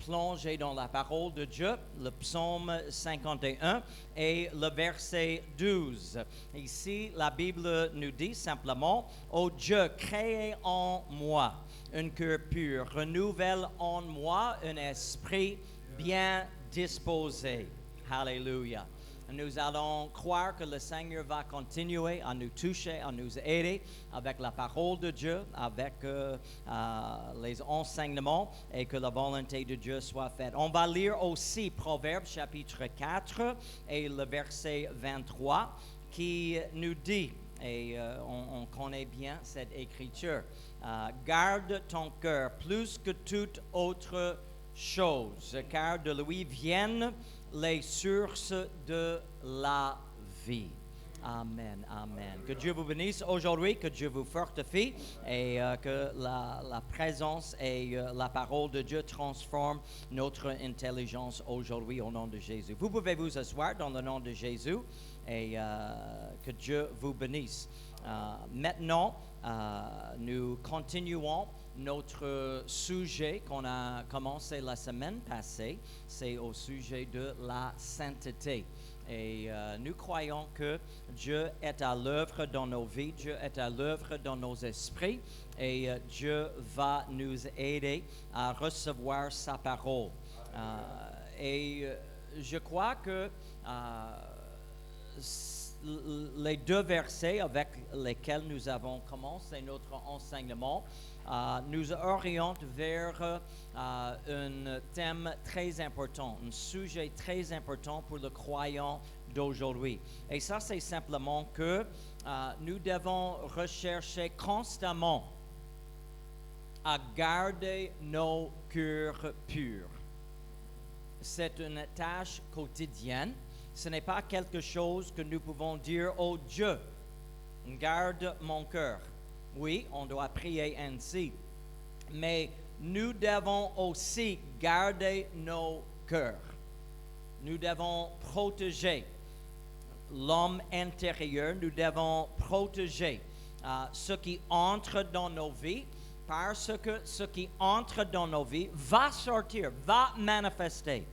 plonger dans la parole de Dieu, le psaume 51 et le verset 12. Ici, la Bible nous dit simplement, « Ô Dieu, crée en moi un cœur pur, renouvelle en moi un esprit bien disposé. » Alléluia. Nous allons croire que le Seigneur va continuer à nous toucher, à nous aider avec la parole de Dieu, avec les enseignements et que la volonté de Dieu soit faite. On va lire aussi Proverbes chapitre 4 et le verset 23 qui nous dit, et on connaît bien cette écriture, garde ton cœur plus que toute autre chose, car de lui viennent les sources de la vie. Amen, amen. Que Dieu vous bénisse aujourd'hui, que Dieu vous fortifie et que la présence et la parole de Dieu transforment notre intelligence aujourd'hui au nom de Jésus. Vous pouvez vous asseoir dans le nom de Jésus et que Dieu vous bénisse. Maintenant, nous continuons notre sujet qu'on a commencé la semaine passée, c'est au sujet de la sainteté. Et nous croyons que Dieu est à l'œuvre dans nos vies, Dieu est à l'œuvre dans nos esprits et Dieu va nous aider à recevoir sa parole. Je crois que les deux versets avec lesquels nous avons commencé notre enseignement nous oriente vers un thème très important, un sujet très important pour le croyant d'aujourd'hui. Et ça, c'est simplement que nous devons rechercher constamment à garder nos cœurs purs. C'est une tâche quotidienne. Ce n'est pas quelque chose que nous pouvons dire, « Oh Dieu, garde mon cœur. » Oui, on doit prier ainsi, mais nous devons aussi garder nos cœurs. Nous devons protéger l'homme intérieur, nous devons protéger ce qui entre dans nos vies, parce que ce qui entre dans nos vies va sortir, va manifester.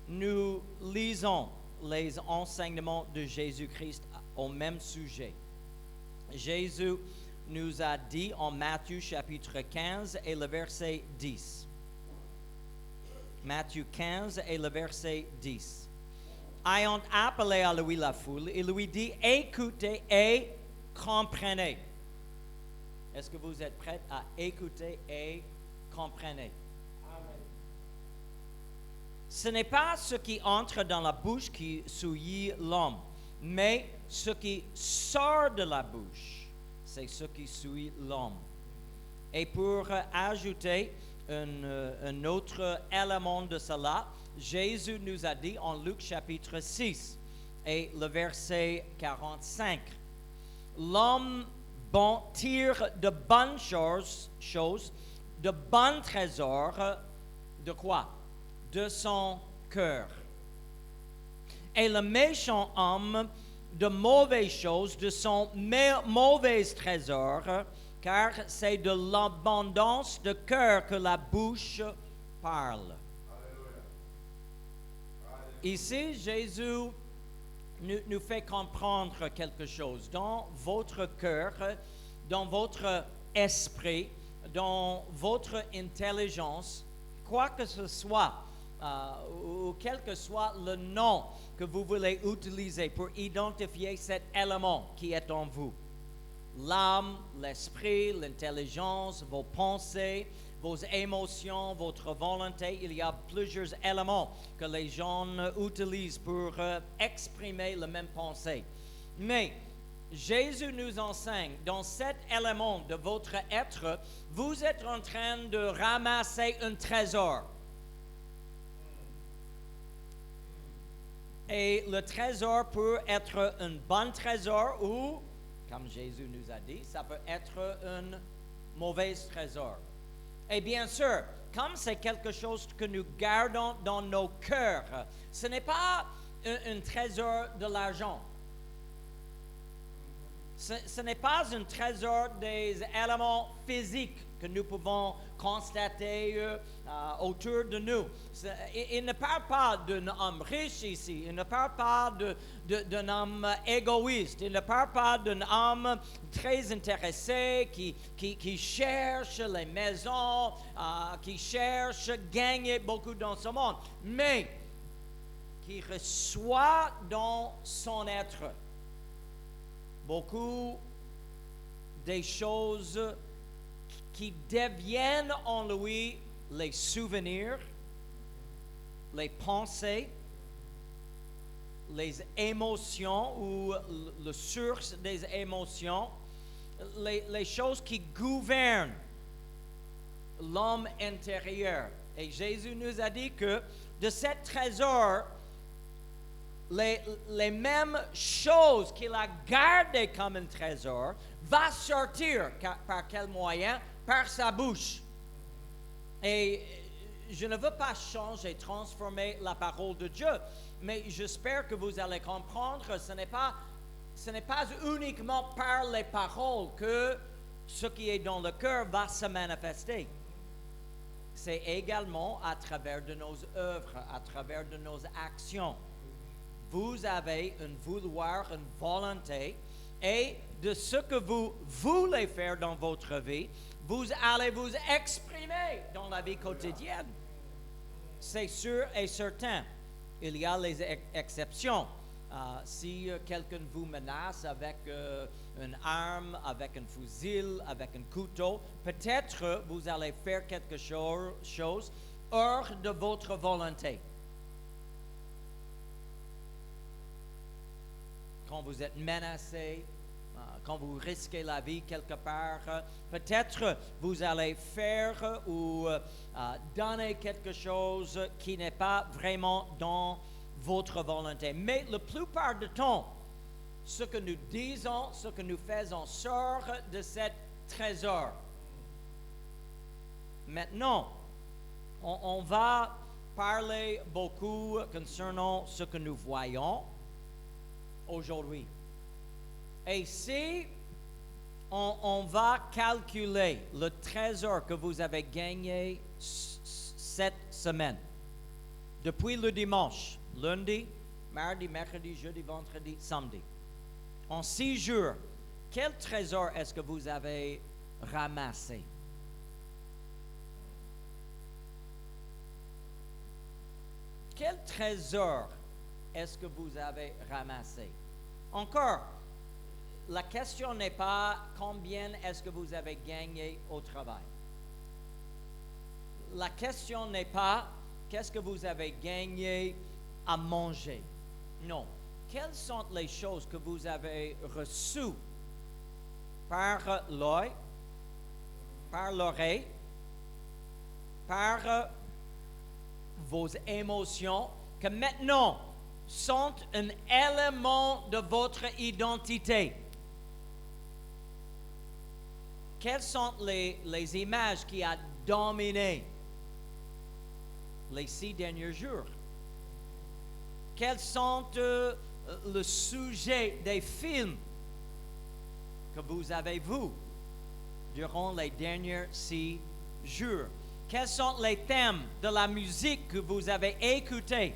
Nous lisons les enseignements de Jésus-Christ au même sujet. Jésus nous a dit en Matthieu chapitre 15 et le verset 10. Matthieu 15 et le verset 10. Ayant appelé à lui la foule, il lui dit, écoutez et comprenez. Est-ce que vous êtes prêts à écouter et comprenez? Ce n'est pas ce qui entre dans la bouche qui souille l'homme, mais ce qui sort de la bouche, c'est ce qui souille l'homme. Et pour ajouter un autre élément de cela, Jésus nous a dit en Luc chapitre 6 et le verset 45, l'homme bon tire de bonnes choses, de bons trésors, de quoi? De son cœur. Et le méchant homme de mauvaises choses, de son mauvais trésor, car c'est de l'abondance de cœur que la bouche parle. Alléluia. Ici, Jésus nous fait comprendre quelque chose. Dans votre cœur, dans votre esprit, dans votre intelligence, quoi que ce soit, ou quel que soit le nom que vous voulez utiliser pour identifier cet élément qui est en vous. L'âme, l'esprit, l'intelligence, vos pensées, vos émotions, votre volonté. Il y a plusieurs éléments que les gens utilisent pour exprimer la même pensée. Mais Jésus nous enseigne, dans cet élément de votre être, vous êtes en train de ramasser un trésor. Et le trésor peut être un bon trésor ou, comme Jésus nous a dit, ça peut être un mauvais trésor. Et bien sûr, comme c'est quelque chose que nous gardons dans nos cœurs, ce n'est pas un trésor de l'argent. Ce n'est pas un trésor des éléments physiques que nous pouvons constater autour de nous. Il ne parle pas d'un homme riche ici, il ne parle pas d'un homme égoïste, il ne parle pas d'un homme très intéressé qui cherche les maisons, qui cherche gagner beaucoup dans ce monde, mais qui reçoit dans son être beaucoup des choses qui deviennent en lui les souvenirs, les pensées, les émotions ou la source des émotions, les choses qui gouvernent l'homme intérieur. Et Jésus nous a dit que de ce trésor, les mêmes choses qu'il a gardées comme un trésor va sortir par quel moyen? Par sa bouche. Et je ne veux pas changer, transformer la parole de Dieu, mais j'espère que vous allez comprendre, ce n'est pas uniquement par les paroles que ce qui est dans le cœur va se manifester. C'est également à travers de nos œuvres, à travers de nos actions. Vous avez un vouloir, une volonté, et de ce que vous voulez faire dans votre vie, vous allez vous exprimer dans la vie quotidienne. C'est sûr et certain. Il y a les exceptions. Si quelqu'un vous menace avec une arme, avec un fusil, avec un couteau, peut-être vous allez faire quelque chose hors de votre volonté. Quand vous êtes menacé, quand vous risquez la vie quelque part, peut-être vous allez faire ou donner quelque chose qui n'est pas vraiment dans votre volonté. Mais la plupart du temps, ce que nous disons, ce que nous faisons sort de cet trésor. Maintenant, on va parler beaucoup concernant ce que nous voyons aujourd'hui. Et si on va calculer le trésor que vous avez gagné cette semaine, depuis le dimanche, lundi, mardi, mercredi, jeudi, vendredi, samedi, en 6 jours, quel trésor est-ce que vous avez ramassé? Quel trésor est-ce que vous avez ramassé? Encore, la question n'est pas combien est-ce que vous avez gagné au travail. La question n'est pas qu'est-ce que vous avez gagné à manger. Non. Quelles sont les choses que vous avez reçues par l'œil, par l'oreille, par vos émotions, que maintenant sont un élément de votre identité? Quelles sont les images qui ont dominé les 6 derniers jours? Quels sont le sujet des films que vous avez vus durant les derniers 6 jours? Quels sont les thèmes de la musique que vous avez écoutés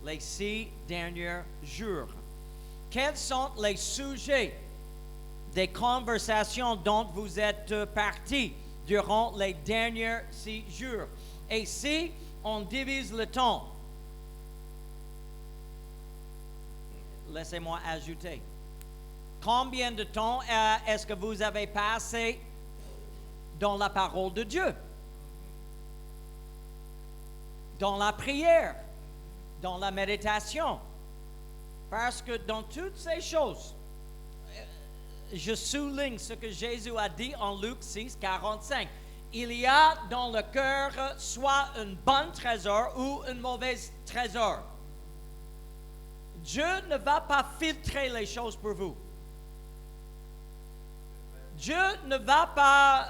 les 6 derniers jours? Quels sont les sujets des conversations dont vous êtes partis durant les derniers 6 jours? Et si on divise le temps, laissez-moi ajouter, combien de temps est-ce que vous avez passé dans la parole de Dieu, dans la prière, dans la méditation? Parce que dans toutes ces choses, je souligne ce que Jésus a dit en Luc 6, 45. Il y a dans le cœur soit un bon trésor ou un mauvais trésor. Dieu ne va pas filtrer les choses pour vous. Dieu ne va pas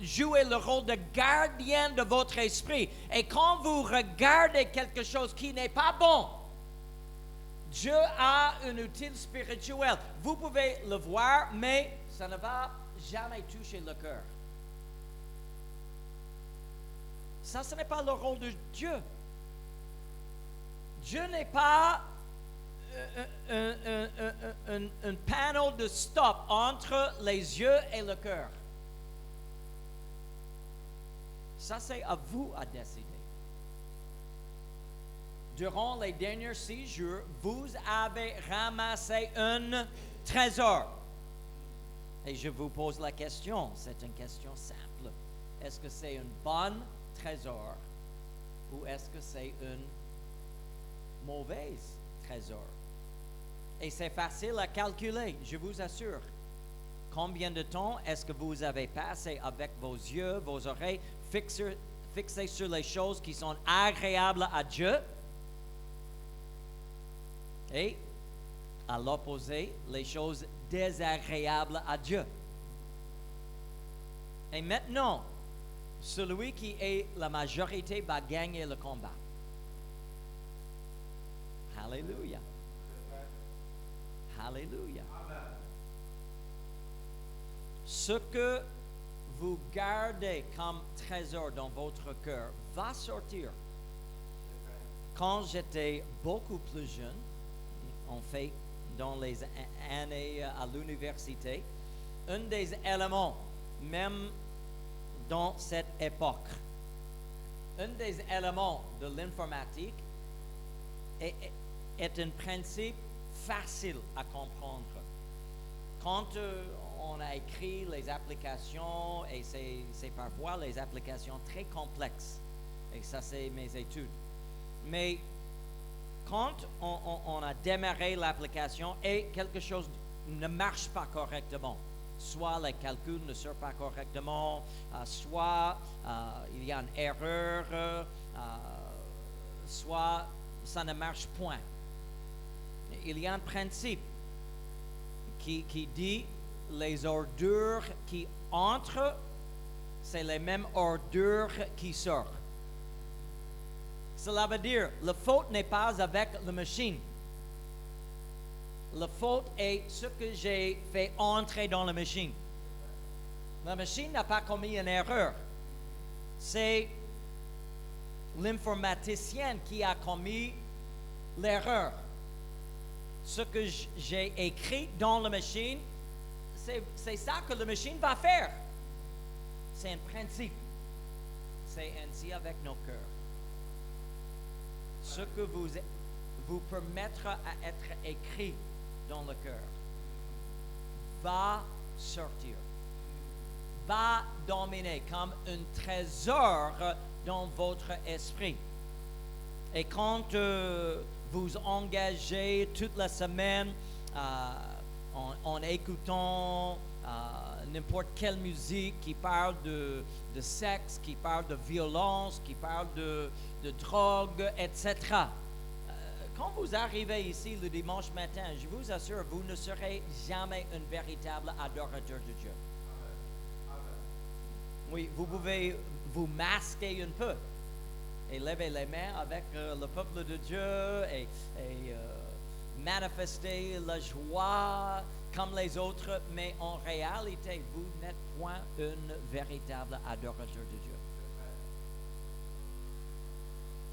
jouer le rôle de gardien de votre esprit. Et quand vous regardez quelque chose qui n'est pas bon, Dieu a un outil spirituel. Vous pouvez le voir, mais ça ne va jamais toucher le cœur. Ça, ce n'est pas le rôle de Dieu. Dieu n'est pas un panneau de stop entre les yeux et le cœur. Ça, c'est à vous à décider. Durant les derniers 6 jours, vous avez ramassé un trésor. Et je vous pose la question, c'est une question simple. Est-ce que c'est un bon trésor ou est-ce que c'est un mauvais trésor? Et c'est facile à calculer, je vous assure. Combien de temps est-ce que vous avez passé avec vos yeux, vos oreilles fixés sur les choses qui sont agréables à Dieu? Et à l'opposé, les choses désagréables à Dieu. Et maintenant, celui qui est la majorité va gagner le combat. Alléluia. Alléluia. Ce que vous gardez comme trésor dans votre cœur va sortir. Quand j'étais beaucoup plus jeune, en fait, dans les années à l'université, un des éléments, même dans cette époque, un des éléments de l'informatique est un principe facile à comprendre. Quand on a écrit les applications, et c'est parfois les applications très complexes, et ça c'est mes études, mais quand on a démarré l'application et quelque chose ne marche pas correctement, soit les calculs ne sortent pas correctement, soit il y a une erreur, soit ça ne marche point. Il y a un principe qui dit les ordures qui entrent, c'est les mêmes ordures qui sortent. Cela veut dire, la faute n'est pas avec la machine. La faute est ce que j'ai fait entrer dans la machine. La machine n'a pas commis une erreur. C'est l'informaticien qui a commis l'erreur. Ce que j'ai écrit dans la machine, c'est ça que la machine va faire. C'est un principe. C'est ainsi avec nos cœurs. Ce que vous permettra à être écrit dans le cœur va sortir, va dominer comme un trésor dans votre esprit. Et quand vous engagez toute la semaine en écoutant n'importe quelle musique qui parle de sexe, qui parle de violence, qui parle de drogue, etc. Quand vous arrivez ici le dimanche matin, je vous assure, vous ne serez jamais un véritable adorateur de Dieu. Oui, vous pouvez vous masquer un peu et lever les mains avec le peuple de Dieu et manifester la joie comme les autres, mais en réalité, vous n'êtes point un véritable adorateur de Dieu.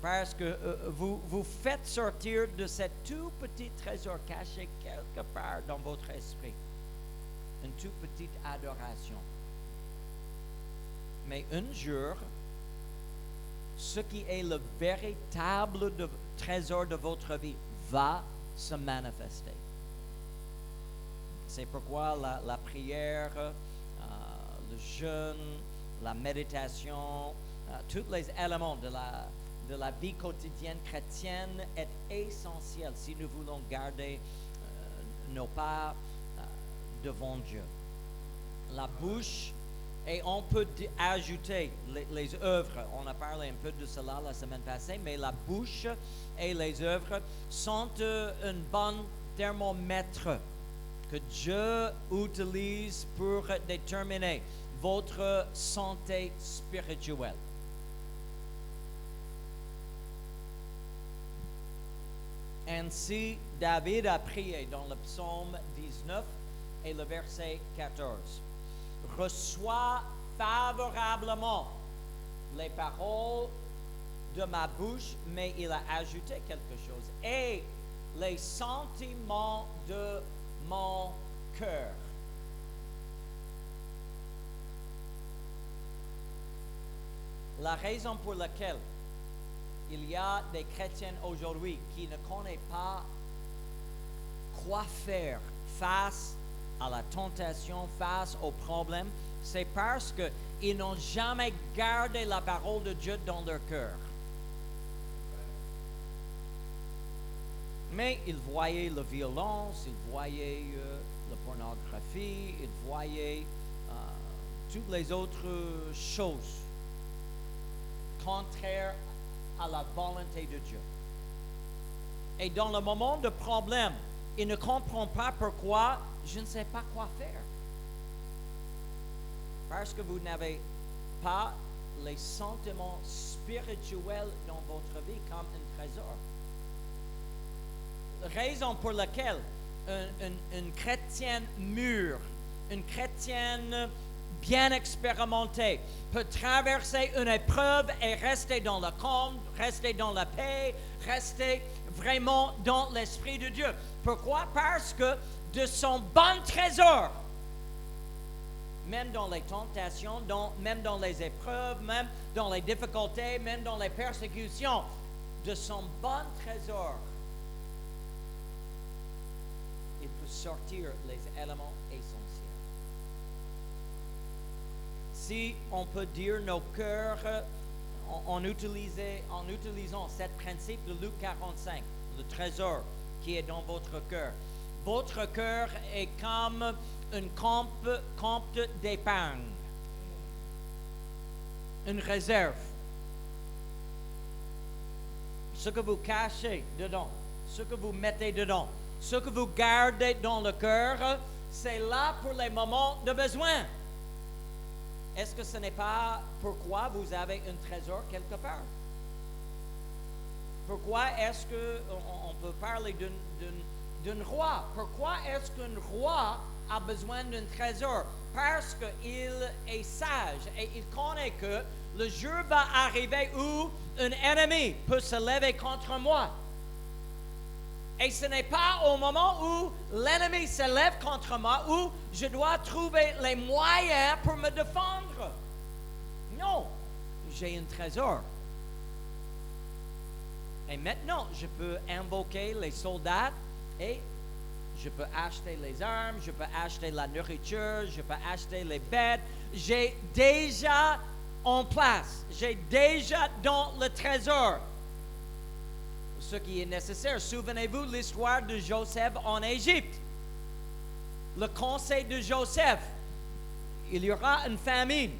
Parce que vous faites sortir de cet tout petit trésor caché quelque part dans votre esprit une toute petite adoration. Mais un jour, ce qui est le véritable trésor de votre vie va se manifester. C'est pourquoi la prière, le jeûne, la méditation, tous les éléments de la vie quotidienne chrétienne est essentiel si nous voulons garder nos pas devant Dieu. La bouche, et on peut ajouter les œuvres, on a parlé un peu de cela la semaine passée, mais la bouche et les œuvres sont un bon thermomètre que Dieu utilise pour déterminer votre santé spirituelle. Ainsi, David a prié dans le psaume 19 et le verset 14. Reçois favorablement les paroles de ma bouche, mais il a ajouté quelque chose. Et les sentiments de mon cœur. La raison pour laquelle il y a des chrétiens aujourd'hui qui ne connaissent pas quoi faire face à la tentation, face aux problèmes, c'est parce qu'ils n'ont jamais gardé la parole de Dieu dans leur cœur. Mais ils voyaient la violence, ils voyaient la pornographie, ils voyaient toutes les autres choses contraires à la volonté de Dieu. Et dans le moment de problème, ils ne comprennent pas pourquoi je ne sais pas quoi faire. Parce que vous n'avez pas les sentiments spirituels dans votre vie comme un trésor. Raison pour laquelle une chrétienne mûre, une chrétienne bien expérimentée peut traverser une épreuve et rester dans le calme, rester dans la paix, rester vraiment dans l'Esprit de Dieu. Pourquoi? Parce que de son bon trésor, même dans les tentations, même dans les épreuves, même dans les difficultés, même dans les persécutions, de son bon trésor, il peut sortir les éléments essentiels. Si on peut dire nos cœurs en utilisant ce principe de Luc 45, le trésor qui est dans votre cœur. Votre cœur est comme un compte d'épargne, une réserve. Ce que vous cachez dedans, ce que vous mettez dedans, ce que vous gardez dans le cœur, c'est là pour les moments de besoin. Est-ce que ce n'est pas pourquoi vous avez un trésor quelque part? Pourquoi est-ce qu'on peut parler d'un roi? Pourquoi est-ce qu'un roi a besoin d'un trésor? Parce qu'il est sage et il connaît que le jour va arriver où un ennemi peut se lever contre moi. Et ce n'est pas au moment où l'ennemi se lève contre moi où je dois trouver les moyens pour me défendre. Non, j'ai un trésor. Et maintenant, je peux invoquer les soldats et je peux acheter les armes, je peux acheter la nourriture, je peux acheter les bêtes. J'ai déjà en place, j'ai déjà dans le trésor ce qui est nécessaire. Souvenez-vous de l'histoire de Joseph en Égypte. Le conseil de Joseph, il y aura une famine.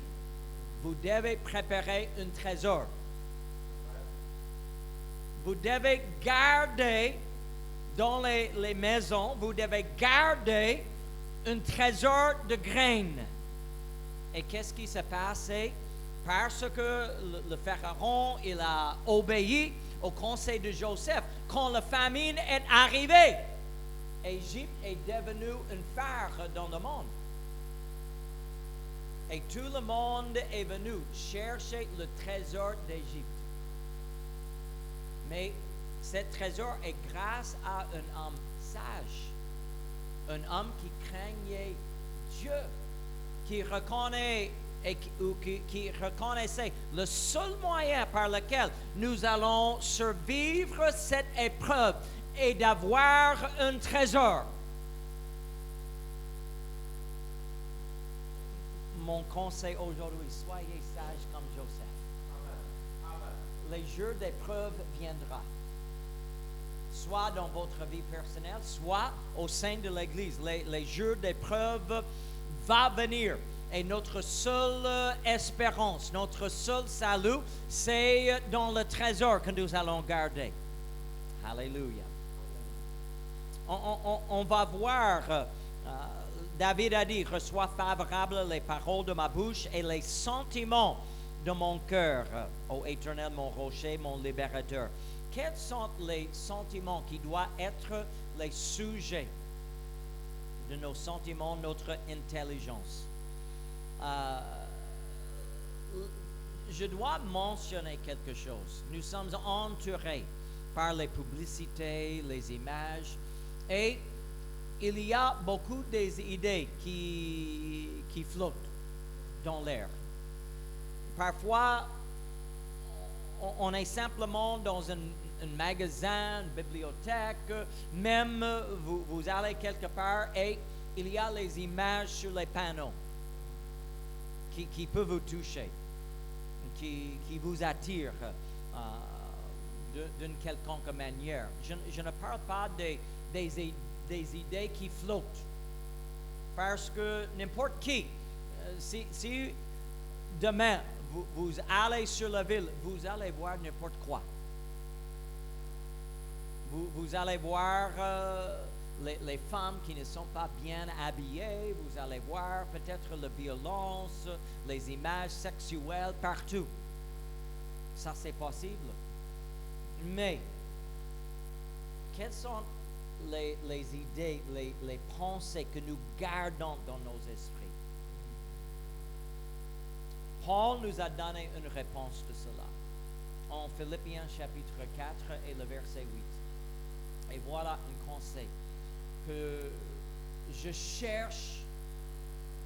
Vous devez préparer un trésor. Vous devez garder dans les maisons, vous devez garder un trésor de graines. Et qu'est-ce qui s'est passé? Parce que le pharaon, il a obéi au conseil de Joseph. Quand la famine est arrivée, Égypte est devenue une phare dans le monde. Et tout le monde est venu chercher le trésor d'Égypte. Mais ce trésor est grâce à un homme sage, un homme qui craignait Dieu, qui reconnaissait le seul moyen par lequel nous allons survivre cette épreuve est d'avoir un trésor. Mon conseil aujourd'hui, soyez sages comme Joseph. Les jours d'épreuve viendront. Soit dans votre vie personnelle, soit au sein de l'Église. Les jours d'épreuve vont venir. Et notre seule espérance, notre seul salut, c'est dans le trésor que nous allons garder. Alléluia. On va voir, David a dit, reçois favorable les paroles de ma bouche et les sentiments de mon cœur, ô Éternel, mon rocher, mon libérateur. Quels sont les sentiments qui doivent être les sujets de nos sentiments, notre intelligence. Je dois mentionner quelque chose. Nous sommes entourés par les publicités, les images, et il y a beaucoup des idées qui flottent dans l'air. Parfois, on est simplement dans un magasin, une bibliothèque, même vous allez quelque part et il y a les images sur les panneaux qui peuvent vous toucher, qui vous attirent d'une quelconque manière. Je ne parle pas des idées qui flottent, parce que n'importe qui, si demain vous allez sur la ville, vous allez voir n'importe quoi. Vous allez voir les femmes qui ne sont pas bien habillées, vous allez voir peut-être la violence, les images sexuelles partout. Ça, c'est possible. Mais, quelles sont les idées, les pensées que nous gardons dans nos esprits? Paul nous a donné une réponse de cela en Philippiens chapitre 4 et le verset 8. Et voilà un conseil que je cherche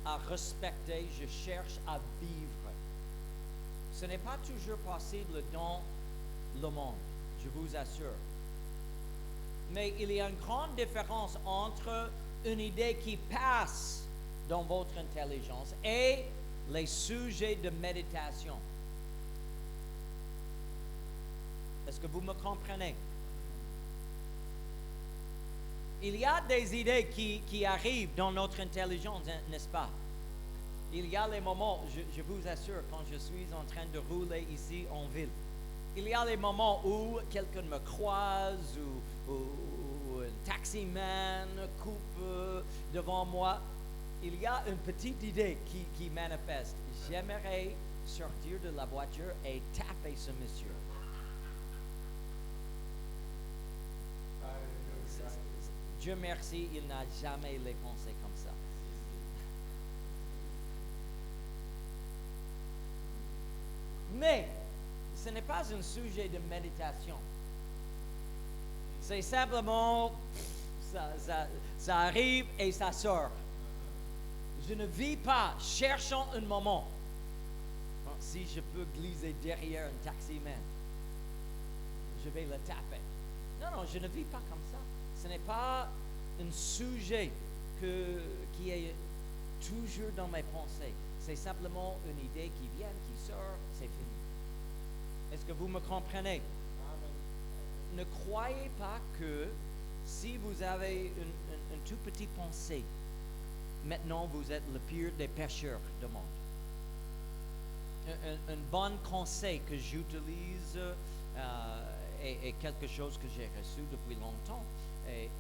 à respecter, je cherche à vivre. Ce n'est pas toujours possible dans le monde, je vous assure. Mais il y a une grande différence entre une idée qui passe dans votre intelligence et les sujets de méditation. Est-ce que vous me comprenez? Il y a des idées qui arrivent dans notre intelligence, n'est-ce pas? Il y a les moments, je vous assure, quand je suis en train de rouler ici en ville, il y a les moments où quelqu'un me croise ou un taximan coupe devant moi. Il y a une petite idée qui manifeste. J'aimerais sortir de la voiture et taper ce monsieur. Dieu merci, il n'a jamais les pensées comme ça. Mais ce n'est pas un sujet de méditation. C'est simplement, ça arrive et ça sort. Je ne vis pas, cherchant un moment. Bon, si je peux glisser derrière un taximan, je vais le taper. Non, je ne vis pas comme ça. Ce n'est pas un sujet qui est toujours dans mes pensées. C'est simplement une idée qui vient, qui sort, c'est fini. Est-ce que vous me comprenez? Amen. Ne croyez pas que si vous avez une toute petite pensée, maintenant vous êtes le pire des pécheurs du monde. Un bon conseil que j'utilise est quelque chose que j'ai reçu depuis longtemps.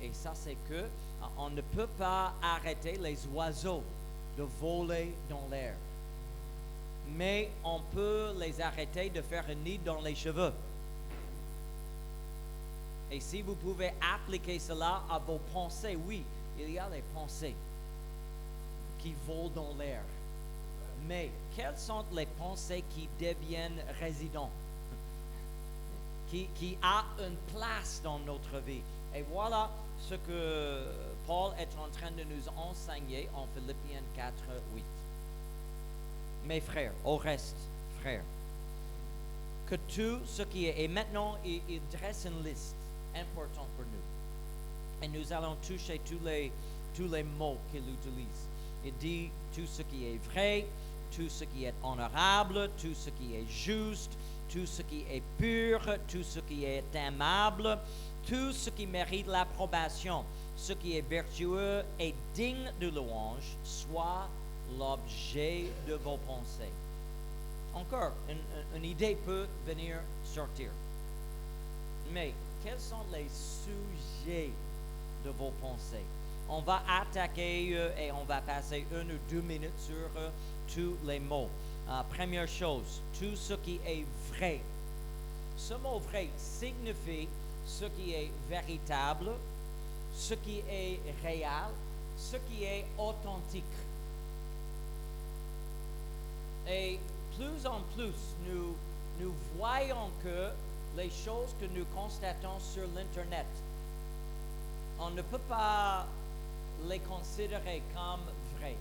Et ça, c'est que on ne peut pas arrêter les oiseaux de voler dans l'air. Mais on peut les arrêter de faire un nid dans les cheveux. Et si vous pouvez appliquer cela à vos pensées, oui, il y a les pensées qui volent dans l'air. Mais quelles sont les pensées qui deviennent résidents, qui a une place dans notre vie? Et voilà ce que Paul est en train de nous enseigner en Philippiens 4, 8. Mes frères, au reste, frères, que tout ce qui est... Et maintenant, il dresse une liste importante pour nous. Et nous allons toucher tous les mots qu'il utilise. Il dit tout ce qui est vrai, tout ce qui est honorable, tout ce qui est juste, tout ce qui est pur, tout ce qui est aimable, tout ce qui mérite l'approbation, ce qui est vertueux et digne de louange, soit l'objet de vos pensées. Encore, une idée peut venir sortir. Mais quels sont les sujets de vos pensées? On va attaquer et on va passer 1 ou 2 minutes sur tous les mots. Première chose, tout ce qui est vrai. Ce mot vrai signifie ce qui est véritable, ce qui est réel, ce qui est authentique. Et plus en plus, nous voyons que les choses que nous constatons sur l'Internet, on ne peut pas les considérer comme vraies.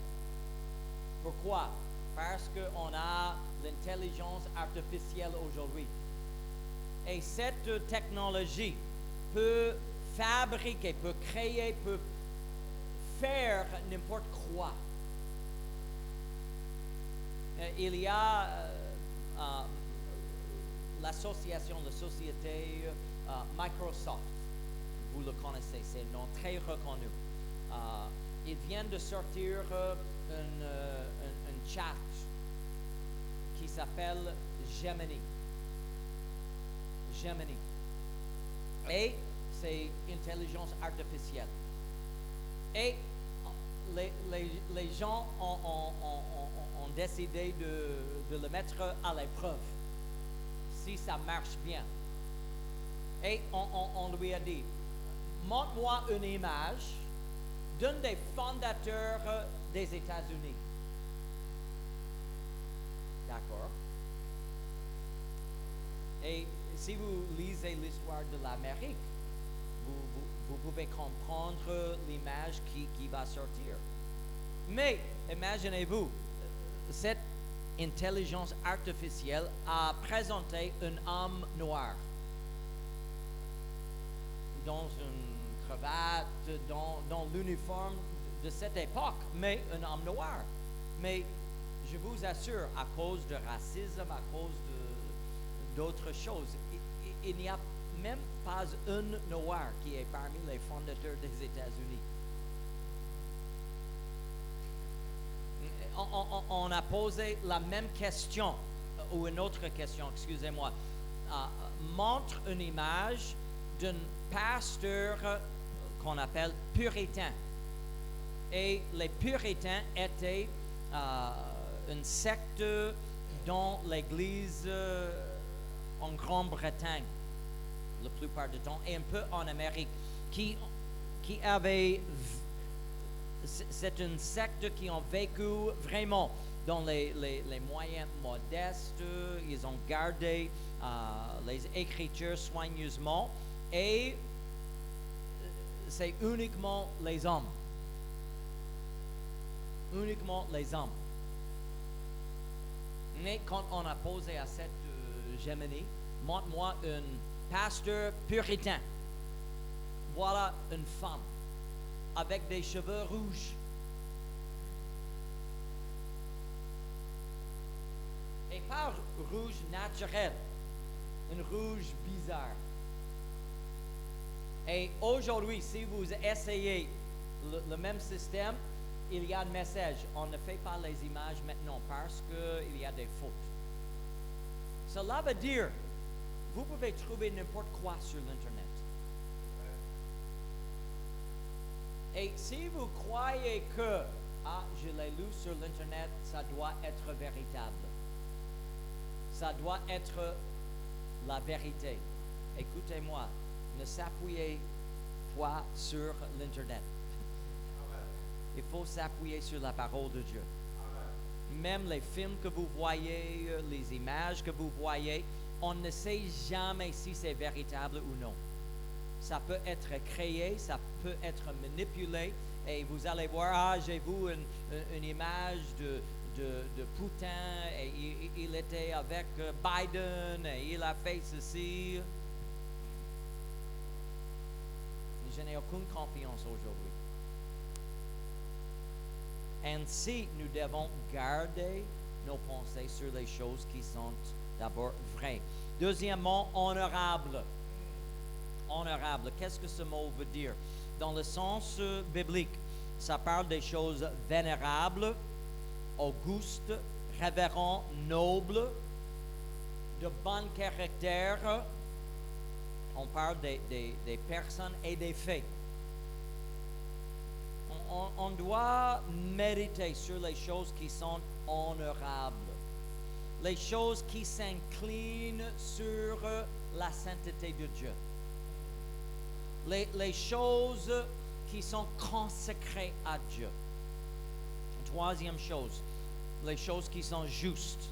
Pourquoi? Parce qu'on a l'intelligence artificielle aujourd'hui. Et cette technologie peut fabriquer, peut créer, peut faire n'importe quoi. Il y a l'association, la société Microsoft. Vous le connaissez, c'est un nom très reconnu. Il vient de sortir un chat qui s'appelle Gemini. Gemini. Et c'est intelligence artificielle. Et les gens ont décidé de le mettre à l'épreuve, si ça marche bien. Et on lui a dit, montre-moi une image d'un des fondateurs des États-Unis. D'accord. Et si vous lisez l'histoire de l'Amérique, vous pouvez comprendre l'image qui va sortir. Mais imaginez-vous, cette intelligence artificielle a présenté un homme noir dans une cravate, dans l'uniforme de cette époque, mais un homme noir. Mais je vous assure, à cause de racisme, à cause d'autres choses, il n'y a même pas un noir qui est parmi les fondateurs des États-Unis. On a posé la même question, ou une autre question, excusez-moi. Montre une image d'un pasteur qu'on appelle puritain. Et les puritains étaient une secte dans l'Église en Grande-Bretagne, la plupart du temps, et un peu en Amérique, qui avait... C'est une secte qui ont vécu vraiment dans les moyens modestes. Ils ont gardé les Écritures soigneusement et c'est uniquement les hommes. Uniquement les hommes. Mais quand on a posé à cette Gemini, montre-moi un pasteur puritain. Voilà une femme avec des cheveux rouges. Et pas rouge naturel, un rouge bizarre. Et aujourd'hui, si vous essayez le même système, il y a un message. On ne fait pas les images maintenant parce qu'il y a des fautes. Cela veut dire, vous pouvez trouver n'importe quoi sur l'Internet. Et si vous croyez que, je l'ai lu sur l'Internet, ça doit être véritable. Ça doit être la vérité. Écoutez-moi, ne s'appuyez pas sur l'Internet. Il faut s'appuyer sur la parole de Dieu. Même les films que vous voyez, les images que vous voyez, on ne sait jamais si c'est véritable ou non. Ça peut être créé, ça peut être manipulé, et vous allez voir, j'ai vu une image de Poutine, et il était avec Biden, et il a fait ceci. Je n'ai aucune confiance aujourd'hui. Ainsi, nous devons garder nos pensées sur les choses qui sont d'abord vraies. Deuxièmement, honorable. Honorable, qu'est-ce que ce mot veut dire? Dans le sens biblique, ça parle des choses vénérables, augustes, révérends, nobles, de bon caractère. On parle des personnes et des faits. On doit méditer sur les choses qui sont honorables, les choses qui s'inclinent sur la sainteté de Dieu, les choses qui sont consacrées à Dieu. Troisième chose, les choses qui sont justes.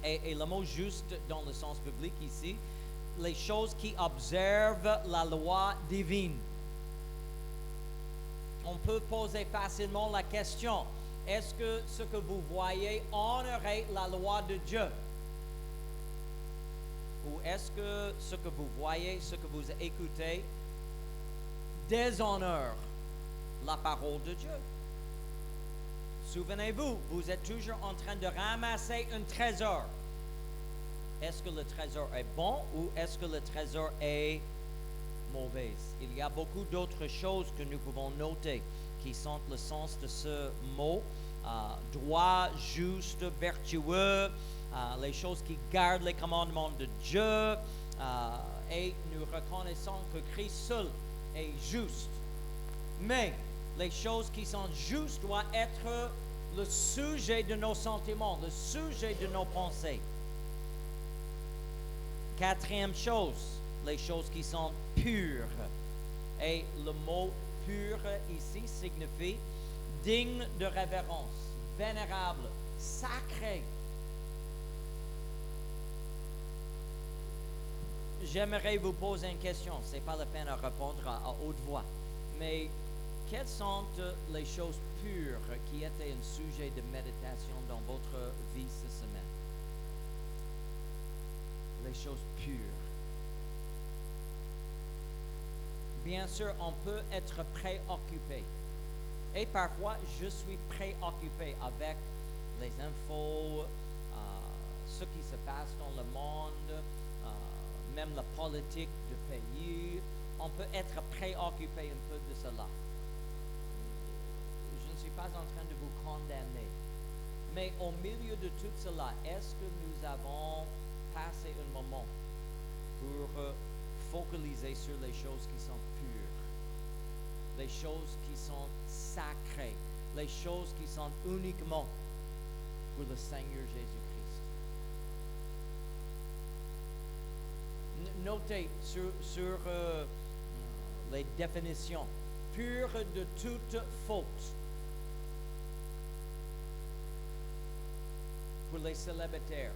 Et le mot juste dans le sens biblique ici, les choses qui observent la loi divine. On peut poser facilement la question, est-ce que ce que vous voyez honorerait la loi de Dieu? Ou est-ce que ce que vous voyez, ce que vous écoutez, déshonore la parole de Dieu? Souvenez-vous, vous êtes toujours en train de ramasser un trésor. Est-ce que le trésor est bon ou est-ce que le trésor est mauvais? Il y a beaucoup d'autres choses que nous pouvons noter qui sont le sens de ce mot. Droit, juste, vertueux, les choses qui gardent les commandements de Dieu. Et nous reconnaissons que Christ seul est juste. Mais les choses qui sont justes doivent être le sujet de nos sentiments, le sujet de nos pensées. Quatrième chose, les choses qui sont pures. Et le mot pur ici signifie digne de révérence, vénérable, sacré. J'aimerais vous poser une question, ce n'est pas la peine de répondre à haute voix, mais quelles sont les choses pures qui étaient un sujet de méditation dans votre vie cette semaine? Les choses pures. Bien sûr, on peut être préoccupé. Et parfois, je suis préoccupé avec les infos, ce qui se passe dans le monde, même la politique du pays. On peut être préoccupé un peu de cela. Je ne suis pas en train de vous condamner. Mais au milieu de tout cela, est-ce que nous avons passé un moment pour focaliser sur les choses qui sont pures, les choses qui sont sacrées, les choses qui sont uniquement pour le Seigneur Jésus-Christ? Notez sur les définitions. Pure de toute faute. Pour les célibataires,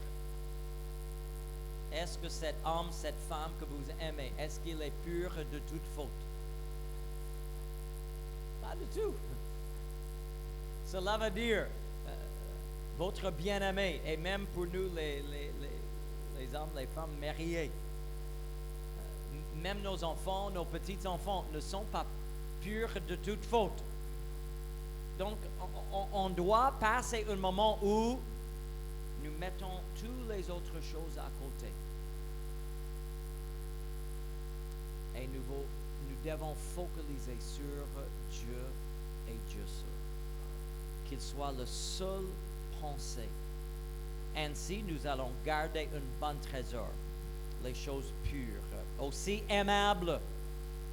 est-ce que cet homme, cette femme que vous aimez, est-ce qu'il est pur de toute faute? Pas du tout. Cela veut dire votre bien-aimé, et même pour nous les hommes, les femmes mariés, même nos enfants, nos petits-enfants ne sont pas purs de toute faute. Donc, on doit passer un moment où nous mettons toutes les autres choses à côté. Et nous devons focaliser sur Dieu et Dieu seul. Qu'il soit le seul pensée. Ainsi, nous allons garder un bon trésor, les choses pures. Aussi aimable,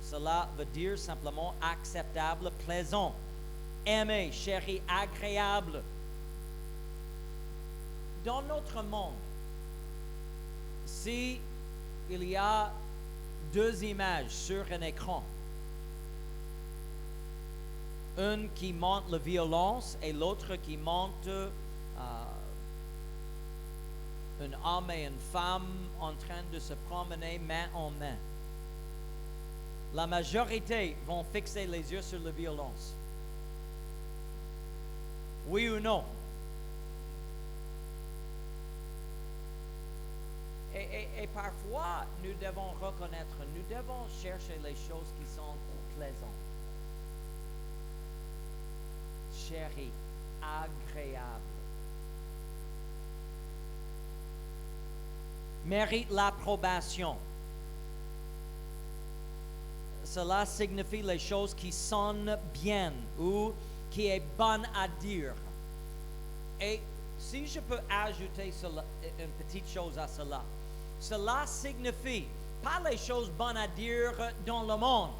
cela veut dire simplement acceptable, plaisant, aimé, chéri, agréable. Dans notre monde, si il y a deux images sur un écran, une qui montre la violence et l'autre qui montre un homme et une femme en train de se promener main en main, la majorité vont fixer les yeux sur la violence. Oui ou non? Et parfois, nous devons reconnaître, nous devons chercher les choses qui sont plaisantes, chéries, agréables, méritent l'approbation. Cela signifie les choses qui sonnent bien ou qui est bonne à dire. Et si je peux ajouter cela, une petite chose à cela, cela signifie pas les choses bonnes à dire dans le monde,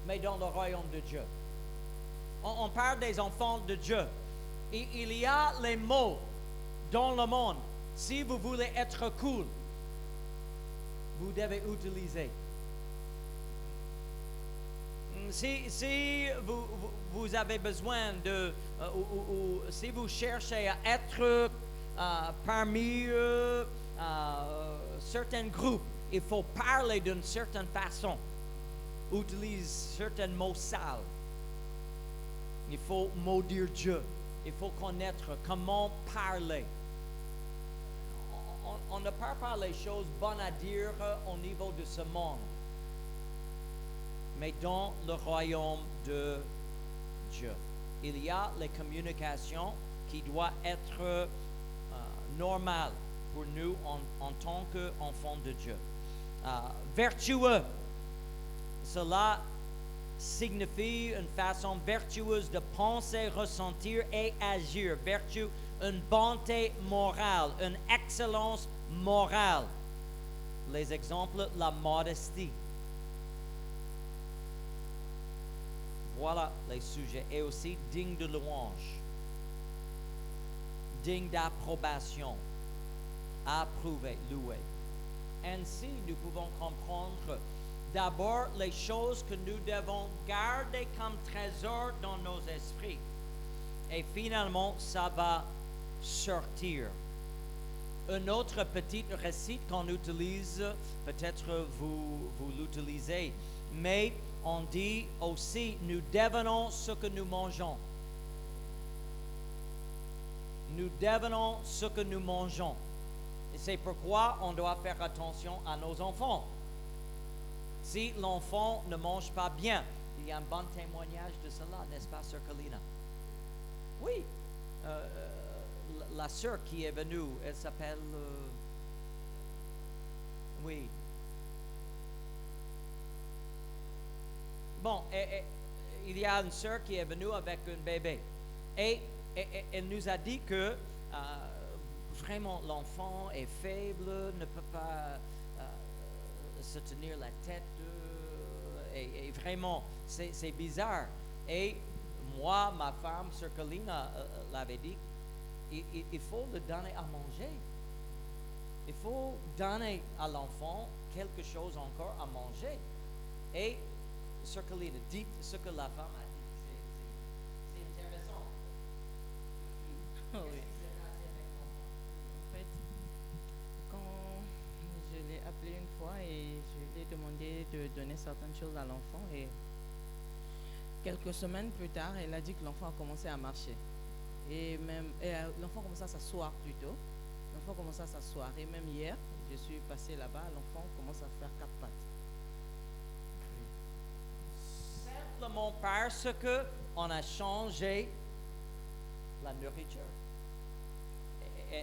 mais dans le royaume de Dieu. On parle des enfants de Dieu. Et il y a les mots dans le monde. Si vous voulez être cool, vous devez utiliser. Si vous avez besoin de, ou si vous cherchez à être parmi certains groupes, il faut parler d'une certaine façon, utiliser certains mots sales. Il faut maudire Dieu. Il faut connaître comment parler. On ne parle pas les choses bonnes à dire au niveau de ce monde, mais dans le royaume de Dieu. Il y a les communications qui doivent être normales pour nous en tant qu'enfants de Dieu. Vertueux, cela signifie une façon vertueuse de penser, ressentir et agir. Vertu, une bonté morale, une excellence morale. Les exemples, la modestie. Voilà les sujets. Et aussi digne de louange, digne d'approbation, approuvé, loué. Ainsi, nous pouvons comprendre d'abord les choses que nous devons garder comme trésor dans nos esprits. Et finalement, ça va sortir. Un autre petit récit qu'on utilise, peut-être vous l'utilisez, mais on dit aussi, nous devenons ce que nous mangeons. Nous devenons ce que nous mangeons. Et c'est pourquoi on doit faire attention à nos enfants. Si l'enfant ne mange pas bien, il y a un bon témoignage de cela, n'est-ce pas, Sœur Kalina? Oui. La sœur qui est venue, elle s'appelle... oui. Bon, il y a une sœur qui est venue avec un bébé. Et elle nous a dit que vraiment l'enfant est faible, ne peut pas se tenir la tête. Et vraiment, c'est bizarre. Et moi, ma femme, Sœur Kalina, l'avait dit, il faut le donner à manger. Il faut donner à l'enfant quelque chose encore à manger. Et Sœur Kalina, dites ce que la femme a dit. C'est intéressant. Oui. En fait, quand je l'ai appelé une fois et je lui ai demandé de donner certaines choses à l'enfant, et quelques semaines plus tard, elle a dit que l'enfant a commencé à marcher. L'enfant commence à s'asseoir plutôt. L'enfant commence à s'asseoir. Et même hier, je suis passée là-bas, l'enfant commence à faire 4 pattes. Simplement parce que on a changé la nourriture.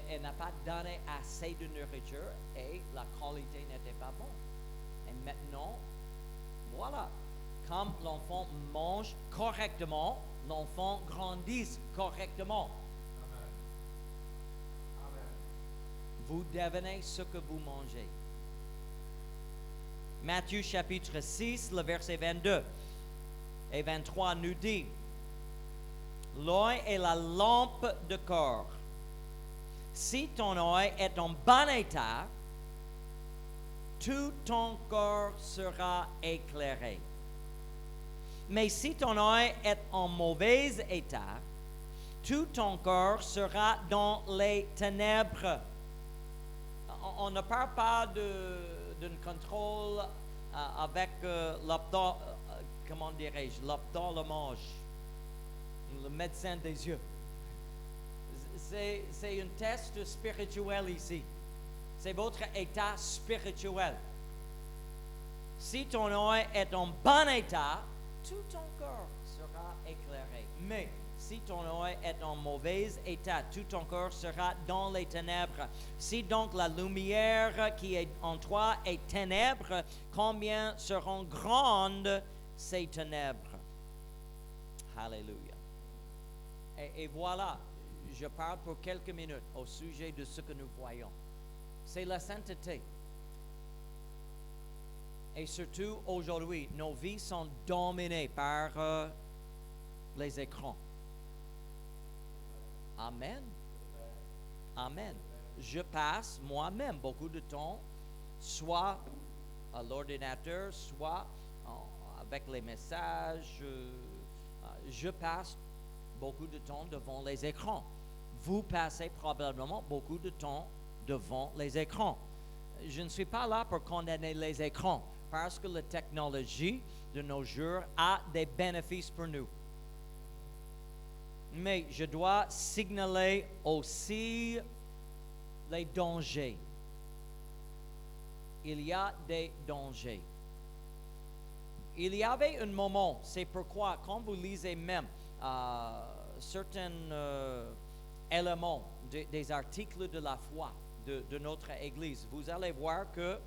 Elle n'a pas donné assez de nourriture et la qualité n'était pas bonne. Et maintenant, voilà, comme l'enfant mange correctement, l'enfant grandit correctement. Amen. Amen. Vous devenez ce que vous mangez. Matthieu chapitre 6, le verset 22 et 23 nous dit, l'œil est la lampe du corps. Si ton œil est en bon état, tout ton corps sera éclairé. Mais si ton œil est en mauvais état, tout ton corps sera dans les ténèbres. On ne parle pas d'un contrôle avec comment dirais-je, l'ophtalmologue, le médecin des yeux. C'est un test spirituel ici. C'est votre état spirituel. Si ton œil est en bon état, tout ton corps sera éclairé. Mais si ton œil est en mauvais état, tout ton corps sera dans les ténèbres. Si donc la lumière qui est en toi est ténèbres, combien seront grandes ces ténèbres? Alléluia. Et voilà, je parle pour quelques minutes au sujet de ce que nous voyons. C'est la sainteté. Et surtout aujourd'hui, nos vies sont dominées par les écrans. Amen. Amen. Je passe moi-même beaucoup de temps, soit à l'ordinateur, soit avec les messages. Je passe beaucoup de temps devant les écrans. Vous passez probablement beaucoup de temps devant les écrans. Je ne suis pas là pour condamner les écrans parce que la technologie de nos jours a des bénéfices pour nous. Mais je dois signaler aussi les dangers. Il y a des dangers. Il y avait un moment, c'est pourquoi quand vous lisez même certains éléments des articles de la foi de notre Église, vous allez voir que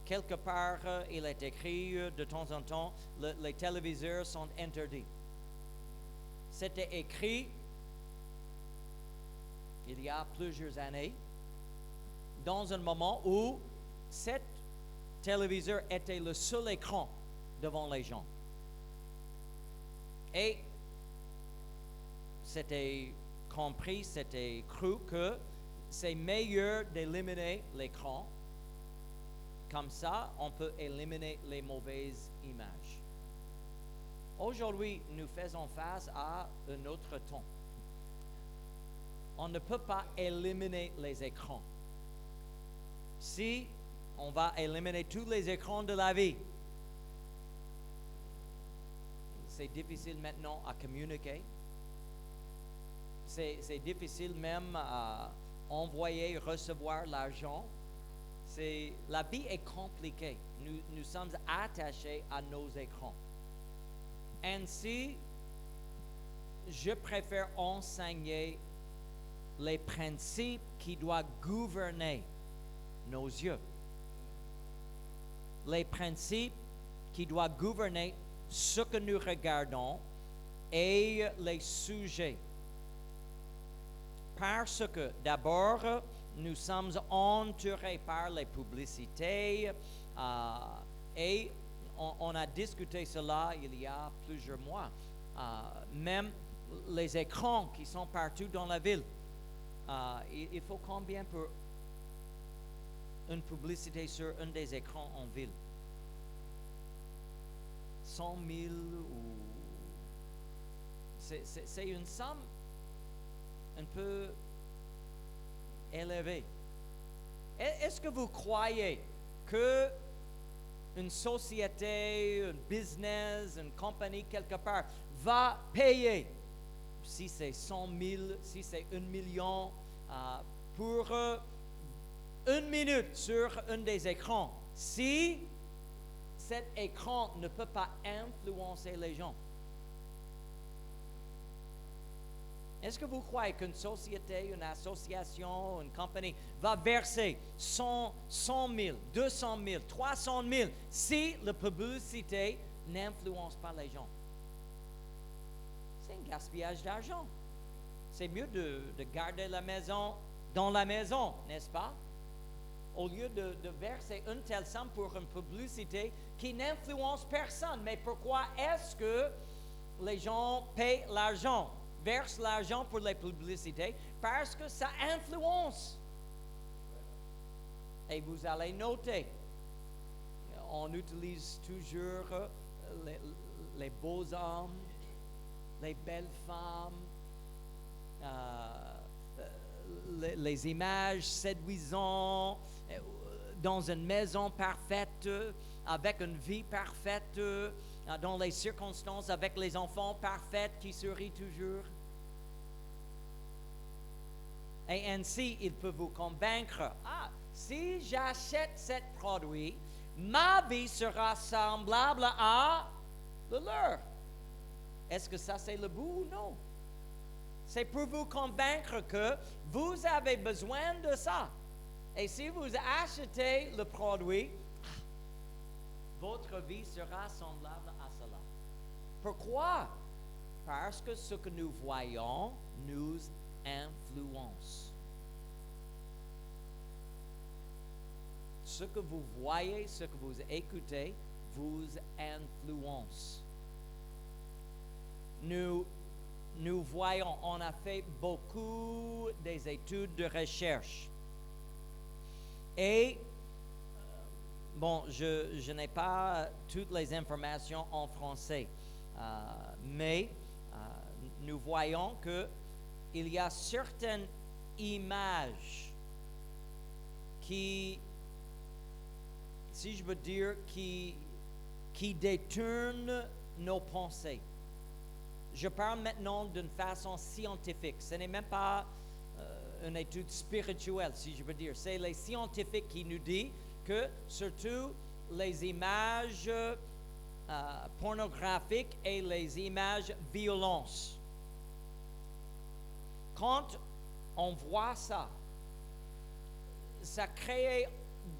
quelque part, il est écrit de temps en temps, les téléviseurs sont interdits. C'était écrit il y a plusieurs années, dans un moment où cet téléviseur était le seul écran devant les gens. Et c'était compris, c'était cru que c'est meilleur d'éliminer l'écran. Comme ça, on peut éliminer les mauvaises images. Aujourd'hui, nous faisons face à un autre temps. On ne peut pas éliminer les écrans. Si on va éliminer tous les écrans de la vie, c'est difficile maintenant à communiquer. C'est difficile même à envoyer, recevoir l'argent. La vie est compliquée. Nous sommes attachés à nos écrans. Ainsi, je préfère enseigner les principes qui doivent gouverner nos yeux. Les principes qui doivent gouverner ce que nous regardons et les sujets. Parce que d'abord, nous sommes entourés par les publicités et on a discuté cela il y a plusieurs mois. Même les écrans qui sont partout dans la ville. Il faut combien pour une publicité sur un des écrans en ville? 100 000 ou... C'est une somme un peu élevée. Est-ce que vous croyez que une société, un business, une compagnie quelque part va payer, si c'est 100 000, si c'est 1 million, pour 1 minute sur un des écrans, si cet écran ne peut pas influencer les gens? Est-ce que vous croyez qu'une société, une association, une compagnie va verser 100 000, 200 000, 300 000 si la publicité n'influence pas les gens? C'est un gaspillage d'argent. C'est mieux de garder la maison dans la maison, n'est-ce pas? Au lieu de verser une telle somme pour une publicité qui n'influence personne. Mais pourquoi est-ce que les gens paient l'argent? Verse l'argent pour les publicités parce que ça influence. Et vous allez noter, on utilise toujours les beaux hommes, les belles femmes, les images séduisantes, dans une maison parfaite, avec une vie parfaite, dans les circonstances, avec les enfants parfaits qui sourient toujours. Et ainsi, il peut vous convaincre, si j'achète ce produit, ma vie sera semblable à le leur. Est-ce que ça c'est le but ou non? C'est pour vous convaincre que vous avez besoin de ça. Et si vous achetez le produit, votre vie sera semblable à cela. Pourquoi? Parce que ce que nous voyons nous influence. Ce que vous voyez, ce que vous écoutez, vous influence. Nous voyons, on a fait beaucoup des études de recherche. Et Bon, je n'ai pas toutes les informations en français, mais nous voyons que il y a certaines images qui, si je veux dire, qui détournent nos pensées. Je parle maintenant d'une façon scientifique. Ce n'est même pas une étude spirituelle, si je veux dire. C'est les scientifiques qui nous disent que surtout les images pornographiques et les images violentes, quand on voit ça, ça crée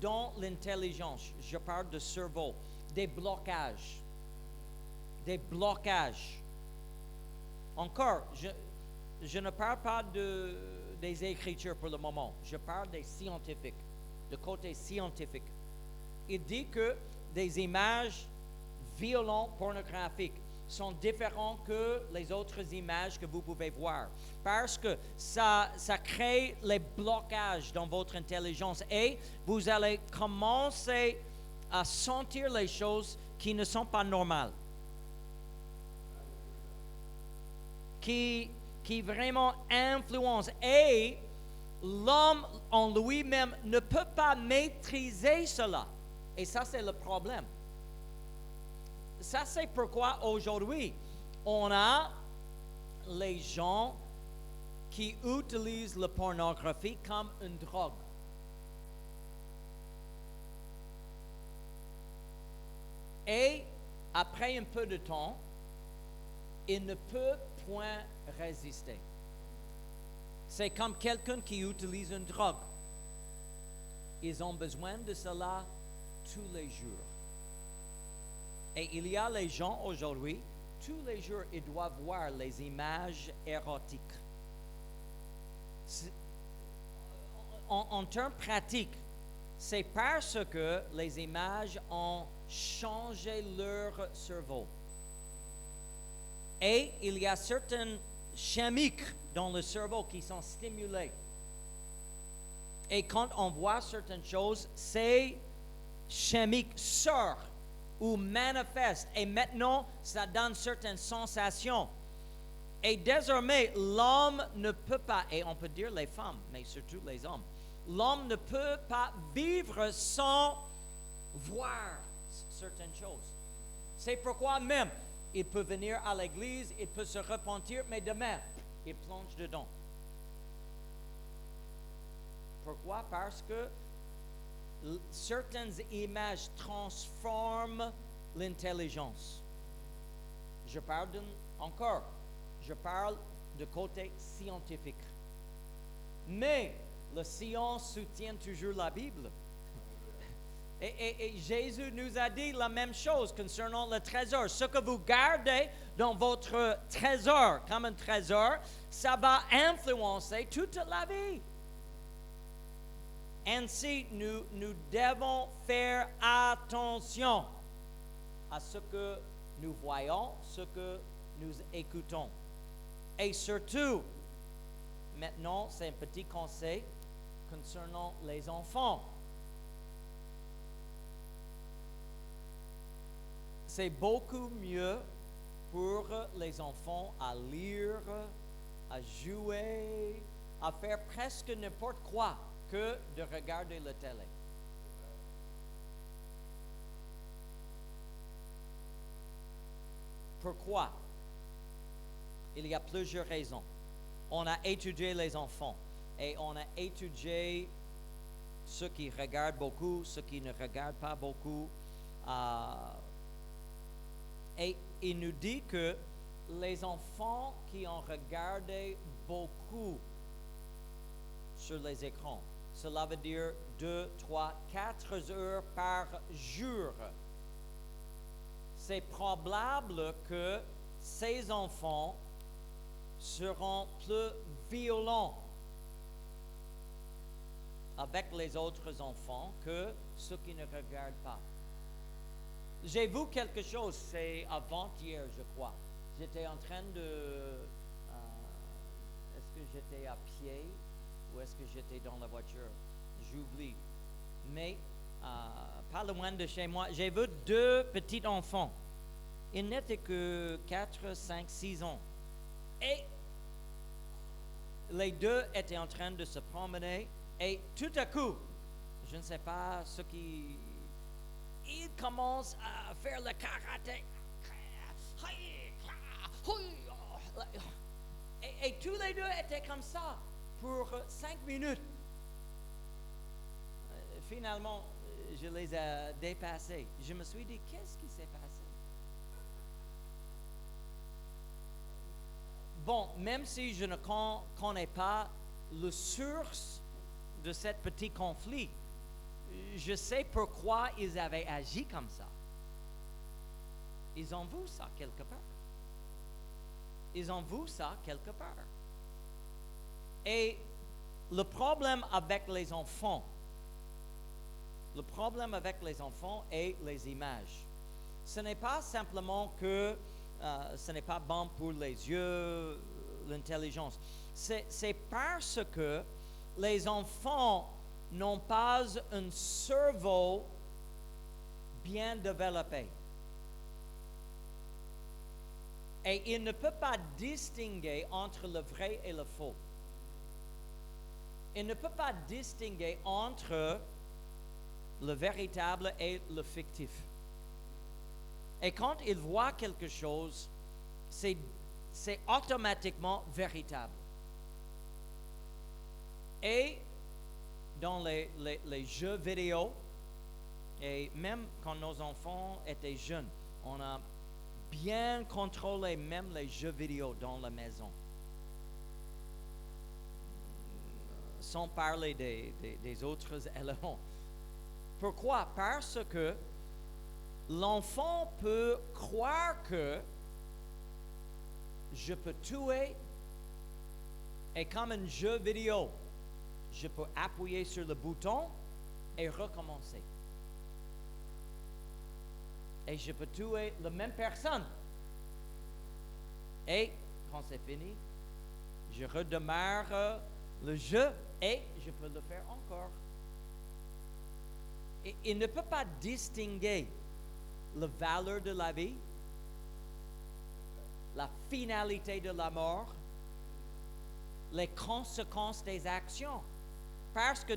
dans l'intelligence, je parle de cerveau, des blocages. Des blocages. Encore, je ne parle pas des Écritures pour le moment. Je parle des scientifiques, du côté scientifique. Il dit que des images violentes pornographiques sont différentes que les autres images que vous pouvez voir. Parce que ça crée les blocages dans votre intelligence et vous allez commencer à sentir les choses qui ne sont pas normales. Qui vraiment influence. Et l'homme en lui-même ne peut pas maîtriser cela. Et ça, c'est le problème. Ça, c'est pourquoi aujourd'hui, on a les gens qui utilisent la pornographie comme une drogue. Et après un peu de temps, il ne peut point résister. C'est comme quelqu'un qui utilise une drogue. Ils ont besoin de cela tous les jours. Et il y a les gens aujourd'hui, tous les jours, ils doivent voir les images érotiques. En termes pratiques, c'est parce que les images ont changé leur cerveau. Et il y a certaines chimiques dans le cerveau qui sont stimulées. Et quand on voit certaines choses, ces chimiques sortent ou manifestent. Et maintenant, ça donne certaines sensations. Et désormais, l'homme ne peut pas, et on peut dire les femmes, mais surtout les hommes, l'homme ne peut pas vivre sans voir certaines choses. C'est pourquoi même, il peut venir à l'église, il peut se repentir, mais demain, il plonge dedans. Pourquoi? Parce que certaines images transforment l'intelligence. Je parle je parle du côté scientifique. Mais la science soutient toujours la Bible. Et Jésus nous a dit la même chose concernant le trésor. Ce que vous gardez dans votre trésor, comme un trésor, ça va influencer toute la vie. Ainsi, nous devons faire attention à ce que nous voyons, ce que nous écoutons. Et surtout, maintenant, c'est un petit conseil concernant les enfants. C'est beaucoup mieux pour les enfants à lire, à jouer, à faire presque n'importe quoi que de regarder la télé. Pourquoi? Il y a plusieurs raisons. On a étudié les enfants et on a étudié ceux qui regardent beaucoup, ceux qui ne regardent pas beaucoup. Et il nous dit que les enfants qui ont regardé beaucoup sur les écrans, cela veut dire 2, 3, 4 heures par jour. C'est probable que ces enfants seront plus violents avec les autres enfants que ceux qui ne regardent pas. J'ai vu quelque chose, c'est avant-hier, je crois. J'étais en train de... est-ce que j'étais à pied ou est-ce que j'étais dans la voiture? J'oublie. Mais pas loin de chez moi, j'ai vu deux petits enfants. Ils n'étaient que 4, 5, 6 ans. Et les deux étaient en train de se promener. Et tout à coup, je ne sais pas ce qui... Ils commencent à faire le karaté. Et tous les deux étaient comme ça pour 5 minutes. Finalement, je les ai dépassés. Je me suis dit, qu'est-ce qui s'est passé? Bon, même si je ne connais pas la source de ce petit conflit, je sais pourquoi ils avaient agi comme ça. Ils ont vu ça quelque part. Ils ont vu ça quelque part. Et le problème avec les enfants est les images. Ce n'est pas simplement que ce n'est pas bon pour les yeux, l'intelligence. C'est parce que les enfants n'ont pas un cerveau bien développé. Et ils ne peuvent pas distinguer entre le vrai et le faux. Ils ne peuvent pas distinguer entre le véritable et le fictif. Et quand ils voient quelque chose, c'est automatiquement véritable. Et dans les jeux vidéo, et même quand nos enfants étaient jeunes, on a bien contrôlé même les jeux vidéo dans la maison. Sans parler des autres éléments. Pourquoi? Parce que l'enfant peut croire que je peux tuer et comme un jeu vidéo, je peux appuyer sur le bouton et recommencer. Et je peux tuer la même personne. Et quand c'est fini, je redémarre le jeu et je peux le faire encore. Et il ne peut pas distinguer la valeur de la vie, la finalité de la mort, les conséquences des actions. Parce que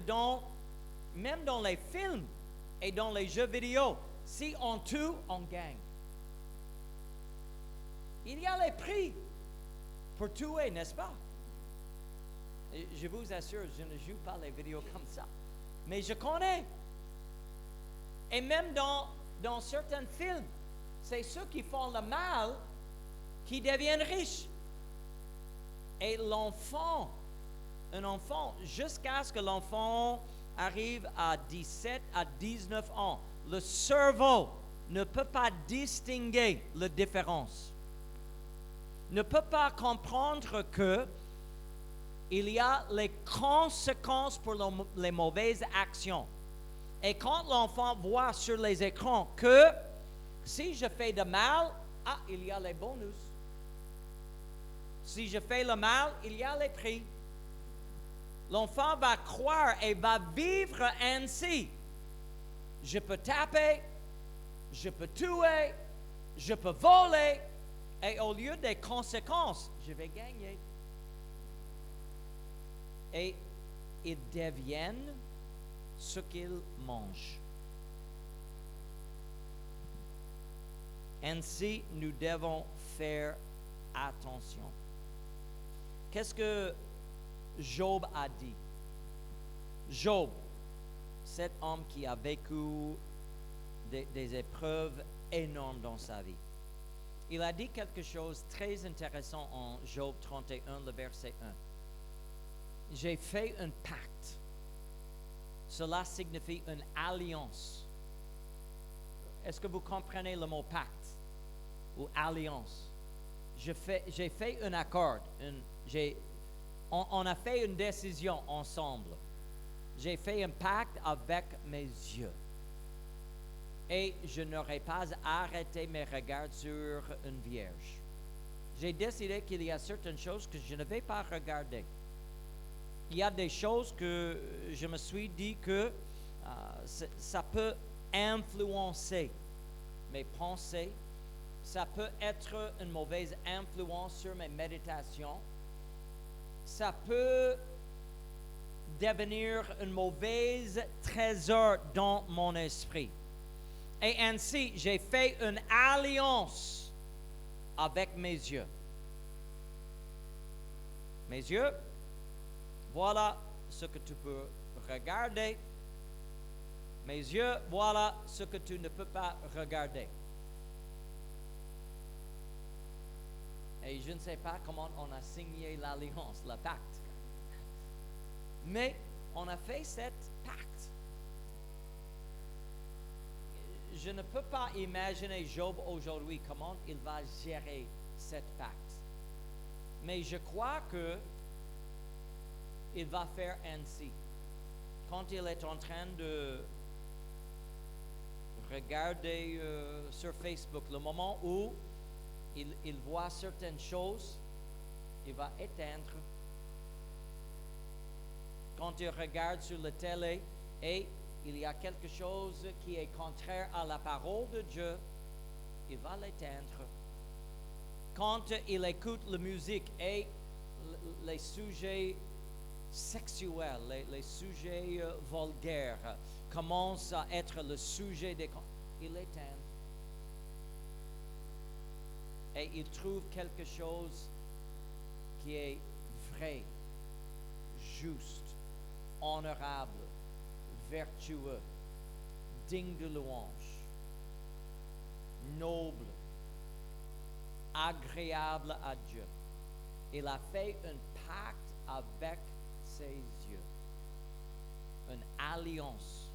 même dans les films et dans les jeux vidéo, si on tue, on gagne. Il y a les prix pour tuer, n'est-ce pas? Et je vous assure, je ne joue pas les vidéos comme ça. Mais je connais. Et même dans certains films, c'est ceux qui font le mal qui deviennent riches. Et un enfant, jusqu'à ce que l'enfant arrive à 17 à 19 ans, le cerveau ne peut pas distinguer la différence. Ne peut pas comprendre que il y a les conséquences pour les mauvaises actions. Et quand l'enfant voit sur les écrans que si je fais de mal, il y a les bonus. Si je fais le mal, il y a les prix. L'enfant va croire et va vivre ainsi. Je peux taper, je peux tuer, je peux voler, et au lieu des conséquences, je vais gagner. Et ils deviennent ce qu'ils mangent. Ainsi, nous devons faire attention. Qu'est-ce que Job a dit? Job, cet homme qui a vécu des épreuves énormes dans sa vie. Il a dit quelque chose de très intéressant en Job 31, le verset 1. J'ai fait un pacte. Cela signifie une alliance. Est-ce que vous comprenez le mot pacte ou alliance? J'ai fait un accord. On a fait une décision ensemble. J'ai fait un pacte avec mes yeux. Et je n'aurai pas arrêté mes regards sur une vierge. J'ai décidé qu'il y a certaines choses que je ne vais pas regarder. Il y a des choses que je me suis dit que ça peut influencer mes pensées, ça peut être une mauvaise influence sur mes méditations, ça peut devenir une mauvaise trésor dans mon esprit. Et ainsi, j'ai fait une alliance avec mes yeux. Mes yeux, voilà ce que tu peux regarder. Mes yeux, voilà ce que tu ne peux pas regarder. Et je ne sais pas comment on a signé l'alliance, le pacte. Mais on a fait cet pacte. Je ne peux pas imaginer Job aujourd'hui, comment il va gérer cet pacte. Mais je crois que il va faire ainsi. Quand il est en train de regarder sur Facebook, le moment où il voit certaines choses, il va éteindre. Quand il regarde sur la télé et il y a quelque chose qui est contraire à la parole de Dieu, il va l'éteindre. Quand il écoute la musique et les sujets sexuels, les sujets vulgaires commencent à être le sujet il l'éteint. Et il trouve quelque chose qui est vrai, juste, honorable, vertueux, digne de louange, noble, agréable à Dieu. Il a fait un pacte avec ses yeux, une alliance.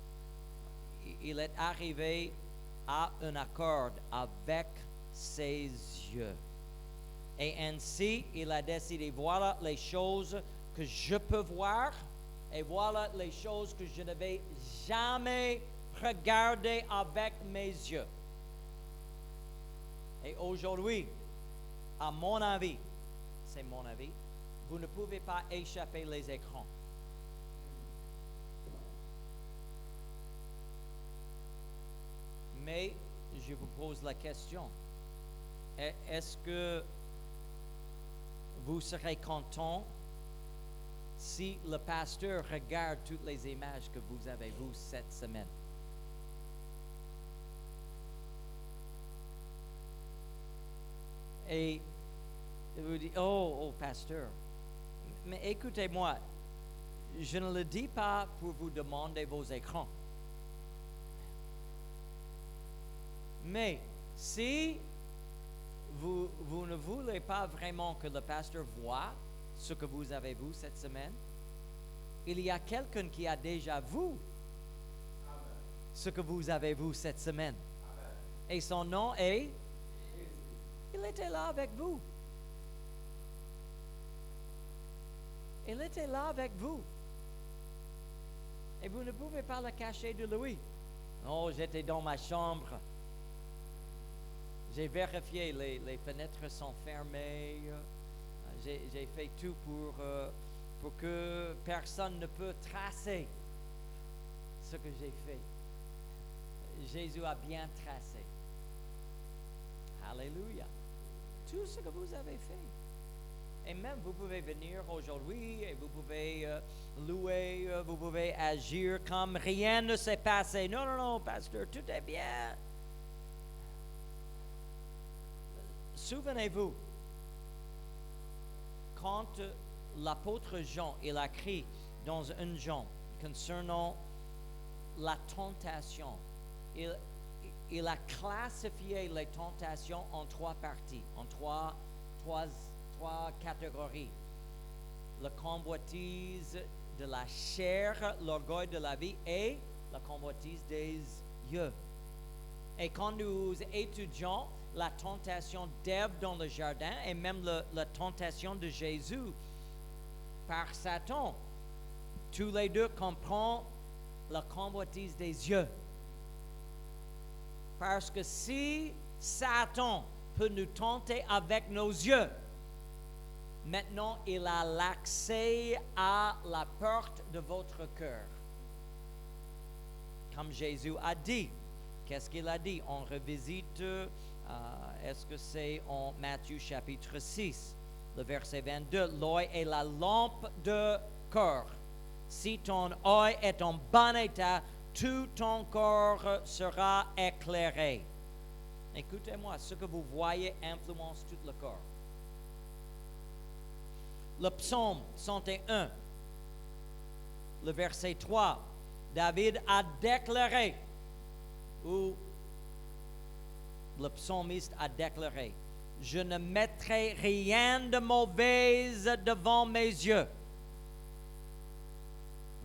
Il est arrivé à un accord avec ses yeux. Et ainsi, il a décidé, voilà les choses que je peux voir et voilà les choses que je ne vais jamais regarder avec mes yeux. Et aujourd'hui, à mon avis, c'est mon avis, vous ne pouvez pas échapper les écrans. Mais je vous pose la question, est-ce que vous serez content si le pasteur regarde toutes les images que vous avez vues cette semaine? Et vous dites, oh, pasteur, mais écoutez-moi, je ne le dis pas pour vous demander vos écrans. Mais si vous ne voulez pas vraiment que le pasteur voie ce que vous avez vu cette semaine, il y a quelqu'un qui a déjà vu ce que vous avez vu cette semaine. Et son nom est... Il était là avec vous. Il était là avec vous. Et vous ne pouvez pas le cacher de lui. Oh, j'étais dans ma chambre. J'ai vérifié, les fenêtres sont fermées. J'ai fait tout pour que personne ne peut tracer ce que j'ai fait. Jésus a bien tracé. Alléluia. Tout ce que vous avez fait. Et même vous pouvez venir aujourd'hui et vous pouvez louer, vous pouvez agir comme rien ne s'est passé. Non, non, non, pasteur, tout est bien. Souvenez-vous, quand l'apôtre Jean, il a écrit dans 1 Jean concernant la tentation, il a classifié les tentations en 3 parties, en trois catégories. La convoitise de la chair, l'orgueil de la vie et la convoitise des yeux. Et quand nous étudions la tentation d'Ève dans le jardin et même la tentation de Jésus par Satan, tous les deux comprennent la convoitise des yeux. Parce que si Satan peut nous tenter avec nos yeux, maintenant il a l'accès à la porte de votre cœur. comme Jésus a dit. Qu'est-ce qu'il a dit? On revisite, est-ce que c'est en Matthieu chapitre 6, le verset 22. L'œil est la lampe de corps. Si ton œil est en bon état, tout ton corps sera éclairé. Écoutez-moi, ce que vous voyez influence tout le corps. Le psaume 101, le verset 3, David a déclaré, ou le psalmiste a déclaré, je ne mettrai rien de mauvais devant mes yeux.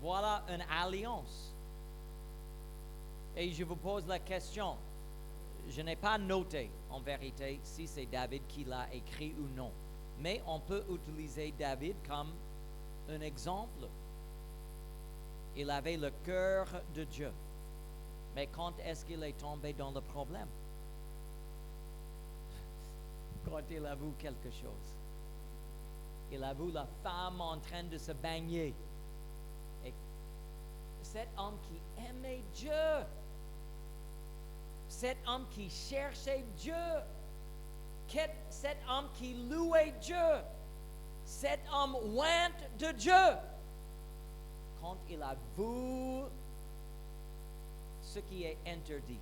Voilà une alliance. Et je vous pose la question, je n'ai pas noté en vérité si c'est David qui l'a écrit ou non, mais on peut utiliser David comme un exemple. Il avait le cœur de Dieu. Mais quand est-ce qu'il est tombé dans le problème? Quand il a vu quelque chose. Il a vu la femme en train de se baigner. Et cet homme qui aimait Dieu, cet homme qui cherchait Dieu, cet homme qui louait Dieu, cet homme oint de Dieu, quand il a vu ce qui est interdit,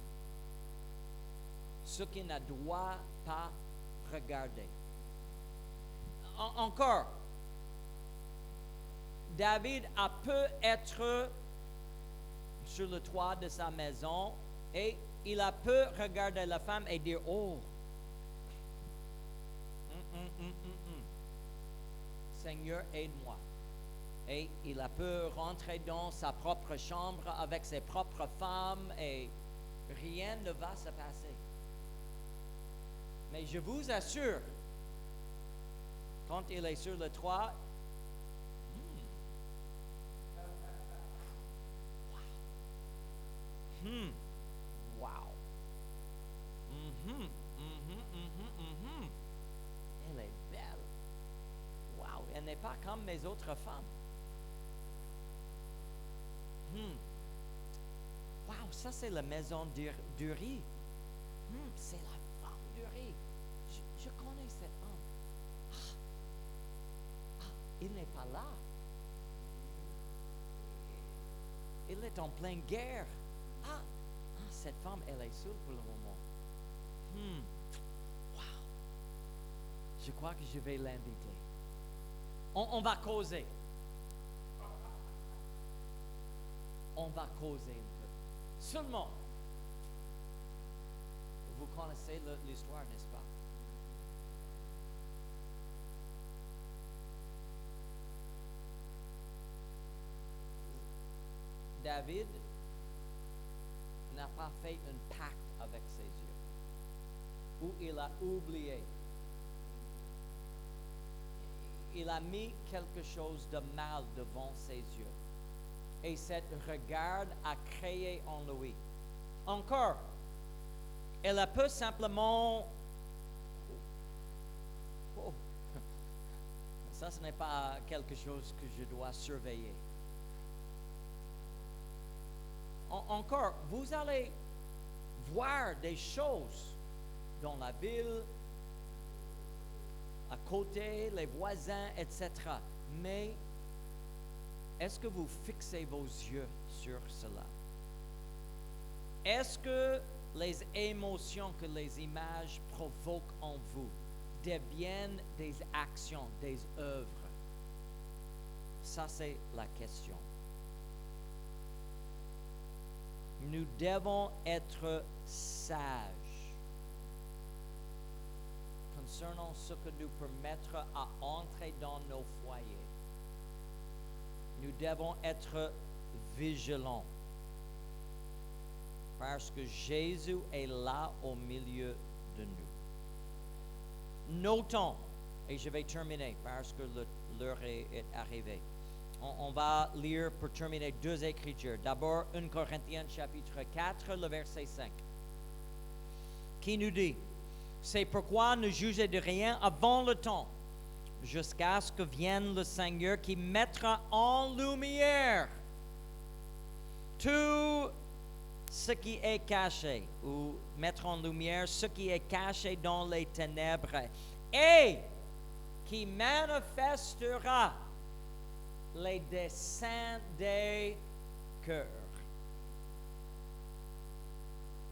ce qu'il ne doit pas regarder. Encore, David a pu être sur le toit de sa maison et il a pu regarder la femme et dire, oh, Seigneur, aide-moi. Et il a pu rentrer dans sa propre chambre avec ses propres femmes et rien ne va se passer. Mais je vous assure, quand il est sur le toit, wow. Elle est belle. Wow, elle n'est pas comme mes autres femmes. Wow, ça c'est la maison d'Uri. C'est la femme d'Uri. Je connais cet homme. Il n'est pas là. Il est en pleine guerre. Cette femme, elle est seule pour le moment. Wow. Je crois que je vais l'inviter. On va causer. On va causer un peu. Seulement, vous connaissez l'histoire, n'est-ce pas? David n'a pas fait un pacte avec ses yeux, ou il a oublié. Il a mis quelque chose de mal devant ses yeux. Et cet regard a créé en lui. Encore, elle a pu simplement... Ça, ce n'est pas quelque chose que je dois surveiller. Encore, vous allez voir des choses dans la ville, à côté, les voisins, etc. Mais est-ce que vous fixez vos yeux sur cela? Est-ce que les émotions que les images provoquent en vous deviennent des actions, des œuvres? Ça, c'est la question. Nous devons être sages concernant ce que nous permettra à entrer dans nos foyers. Nous devons être vigilants parce que Jésus est là au milieu de nous. Notons, et je vais terminer parce que l'heure est arrivée. On va lire pour terminer deux écritures. D'abord, 1 Corinthiens chapitre 4, le verset 5, qui nous dit, c'est pourquoi ne jugez de rien avant le temps, jusqu'à ce que vienne le Seigneur qui mettra en lumière tout ce qui est caché, ou mettre en lumière ce qui est caché dans les ténèbres, et qui manifestera les desseins des cœurs.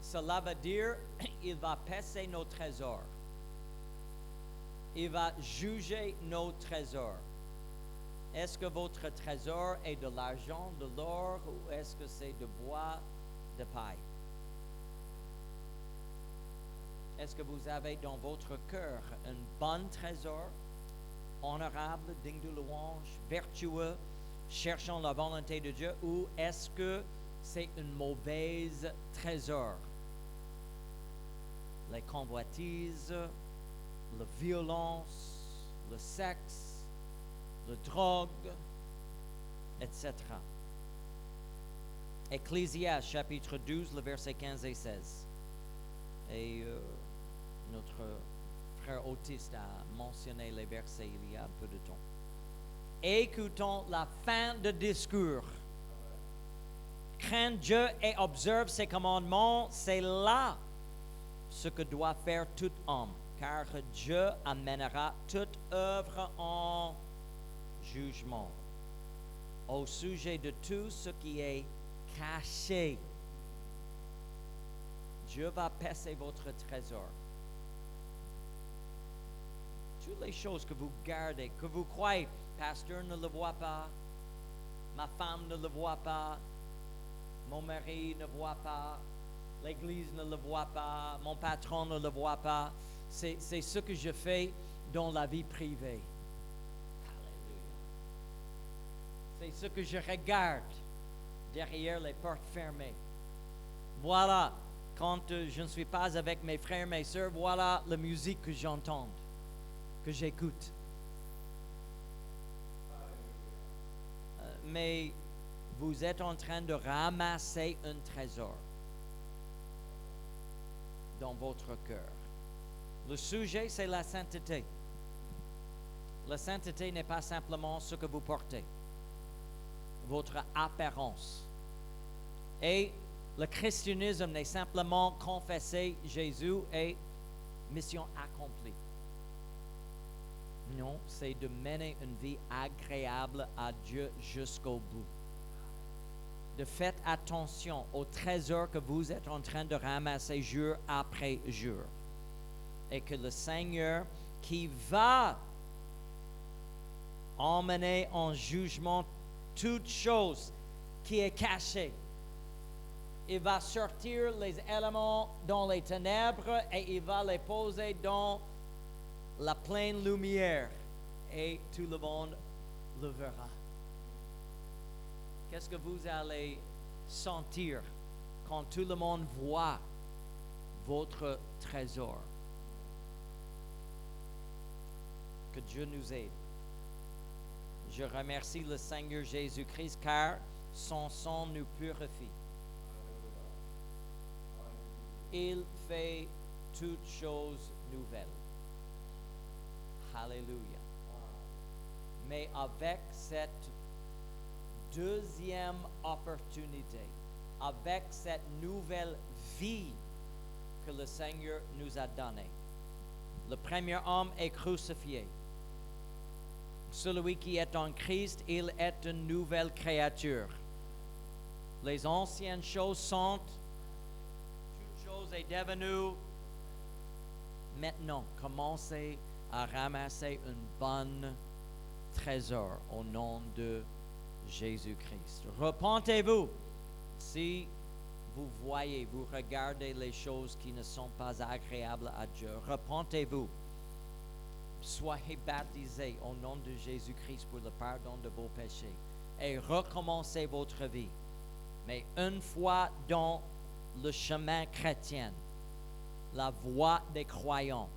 Cela veut dire, il va peser nos trésors. Il va juger nos trésors. Est-ce que votre trésor est de l'argent, de l'or, ou est-ce que c'est de bois, de paille? Est-ce que vous avez dans votre cœur un bon trésor, honorable, digne de louange, vertueux, cherchant la volonté de Dieu, ou est-ce que c'est un mauvais trésor? Les convoitises, la violence, le sexe, la drogue, etc. Ecclésiaste chapitre 12, le verset 15 et 16. Et notre frère autiste a mentionné les versets il y a un peu de temps. Écoutons la fin du discours. Crains Dieu et observe ses commandements, c'est là ce que doit faire tout homme, car Dieu amènera toute œuvre en jugement au sujet de tout ce qui est caché. Dieu va peser votre trésor. Toutes les choses que vous gardez, que vous croyez, pasteur ne le voit pas, ma femme ne le voit pas, mon mari ne voit pas, l'église ne le voit pas, mon patron ne le voit pas. C'est ce que je fais dans la vie privée. C'est ce que je regarde derrière les portes fermées. Voilà, quand je ne suis pas avec mes frères, mes sœurs, voilà la musique que j'entends, que j'écoute. Mais vous êtes en train de ramasser un trésor dans votre cœur. Le sujet, c'est la sainteté. La sainteté n'est pas simplement ce que vous portez, votre apparence. Et le christianisme n'est simplement confesser Jésus et mission accomplie. Non, c'est de mener une vie agréable à Dieu jusqu'au bout. De faites attention au trésor que vous êtes en train de ramasser jour après jour. Et que le Seigneur qui va emmener en jugement toute chose qui est cachée, il va sortir les éléments dans les ténèbres et il va les poser dans la pleine lumière et tout le monde le verra. Qu'est-ce que vous allez sentir quand tout le monde voit votre trésor? Que Dieu nous aide. Je remercie le Seigneur Jésus-Christ car son sang nous purifie. Il fait toutes choses nouvelles. Alléluia. Mais avec cette deuxième opportunité, avec cette nouvelle vie que le Seigneur nous a donnée, le premier homme est crucifié. Celui qui est en Christ, il est une nouvelle créature. Les anciennes choses sont, toute chose est devenue. Maintenant, commencez à ramasser un bon trésor au nom de Jésus-Christ. Repentez-vous si vous voyez, vous regardez les choses qui ne sont pas agréables à Dieu. Repentez-vous. Soyez baptisés au nom de Jésus-Christ pour le pardon de vos péchés et recommencez votre vie. Mais une fois dans le chemin chrétien, la voie des croyants,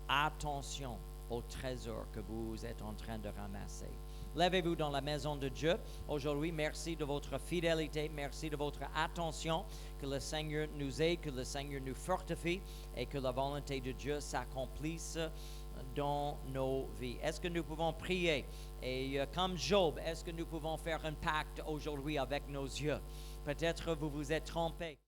attention au trésor que vous êtes en train de ramasser. Levez-vous dans la maison de Dieu. Aujourd'hui, merci de votre fidélité, merci de votre attention. Que le Seigneur nous aide, que le Seigneur nous fortifie et que la volonté de Dieu s'accomplisse dans nos vies. Est-ce que nous pouvons prier? Et comme Job, est-ce que nous pouvons faire un pacte aujourd'hui avec nos yeux? Peut-être vous vous êtes trompé.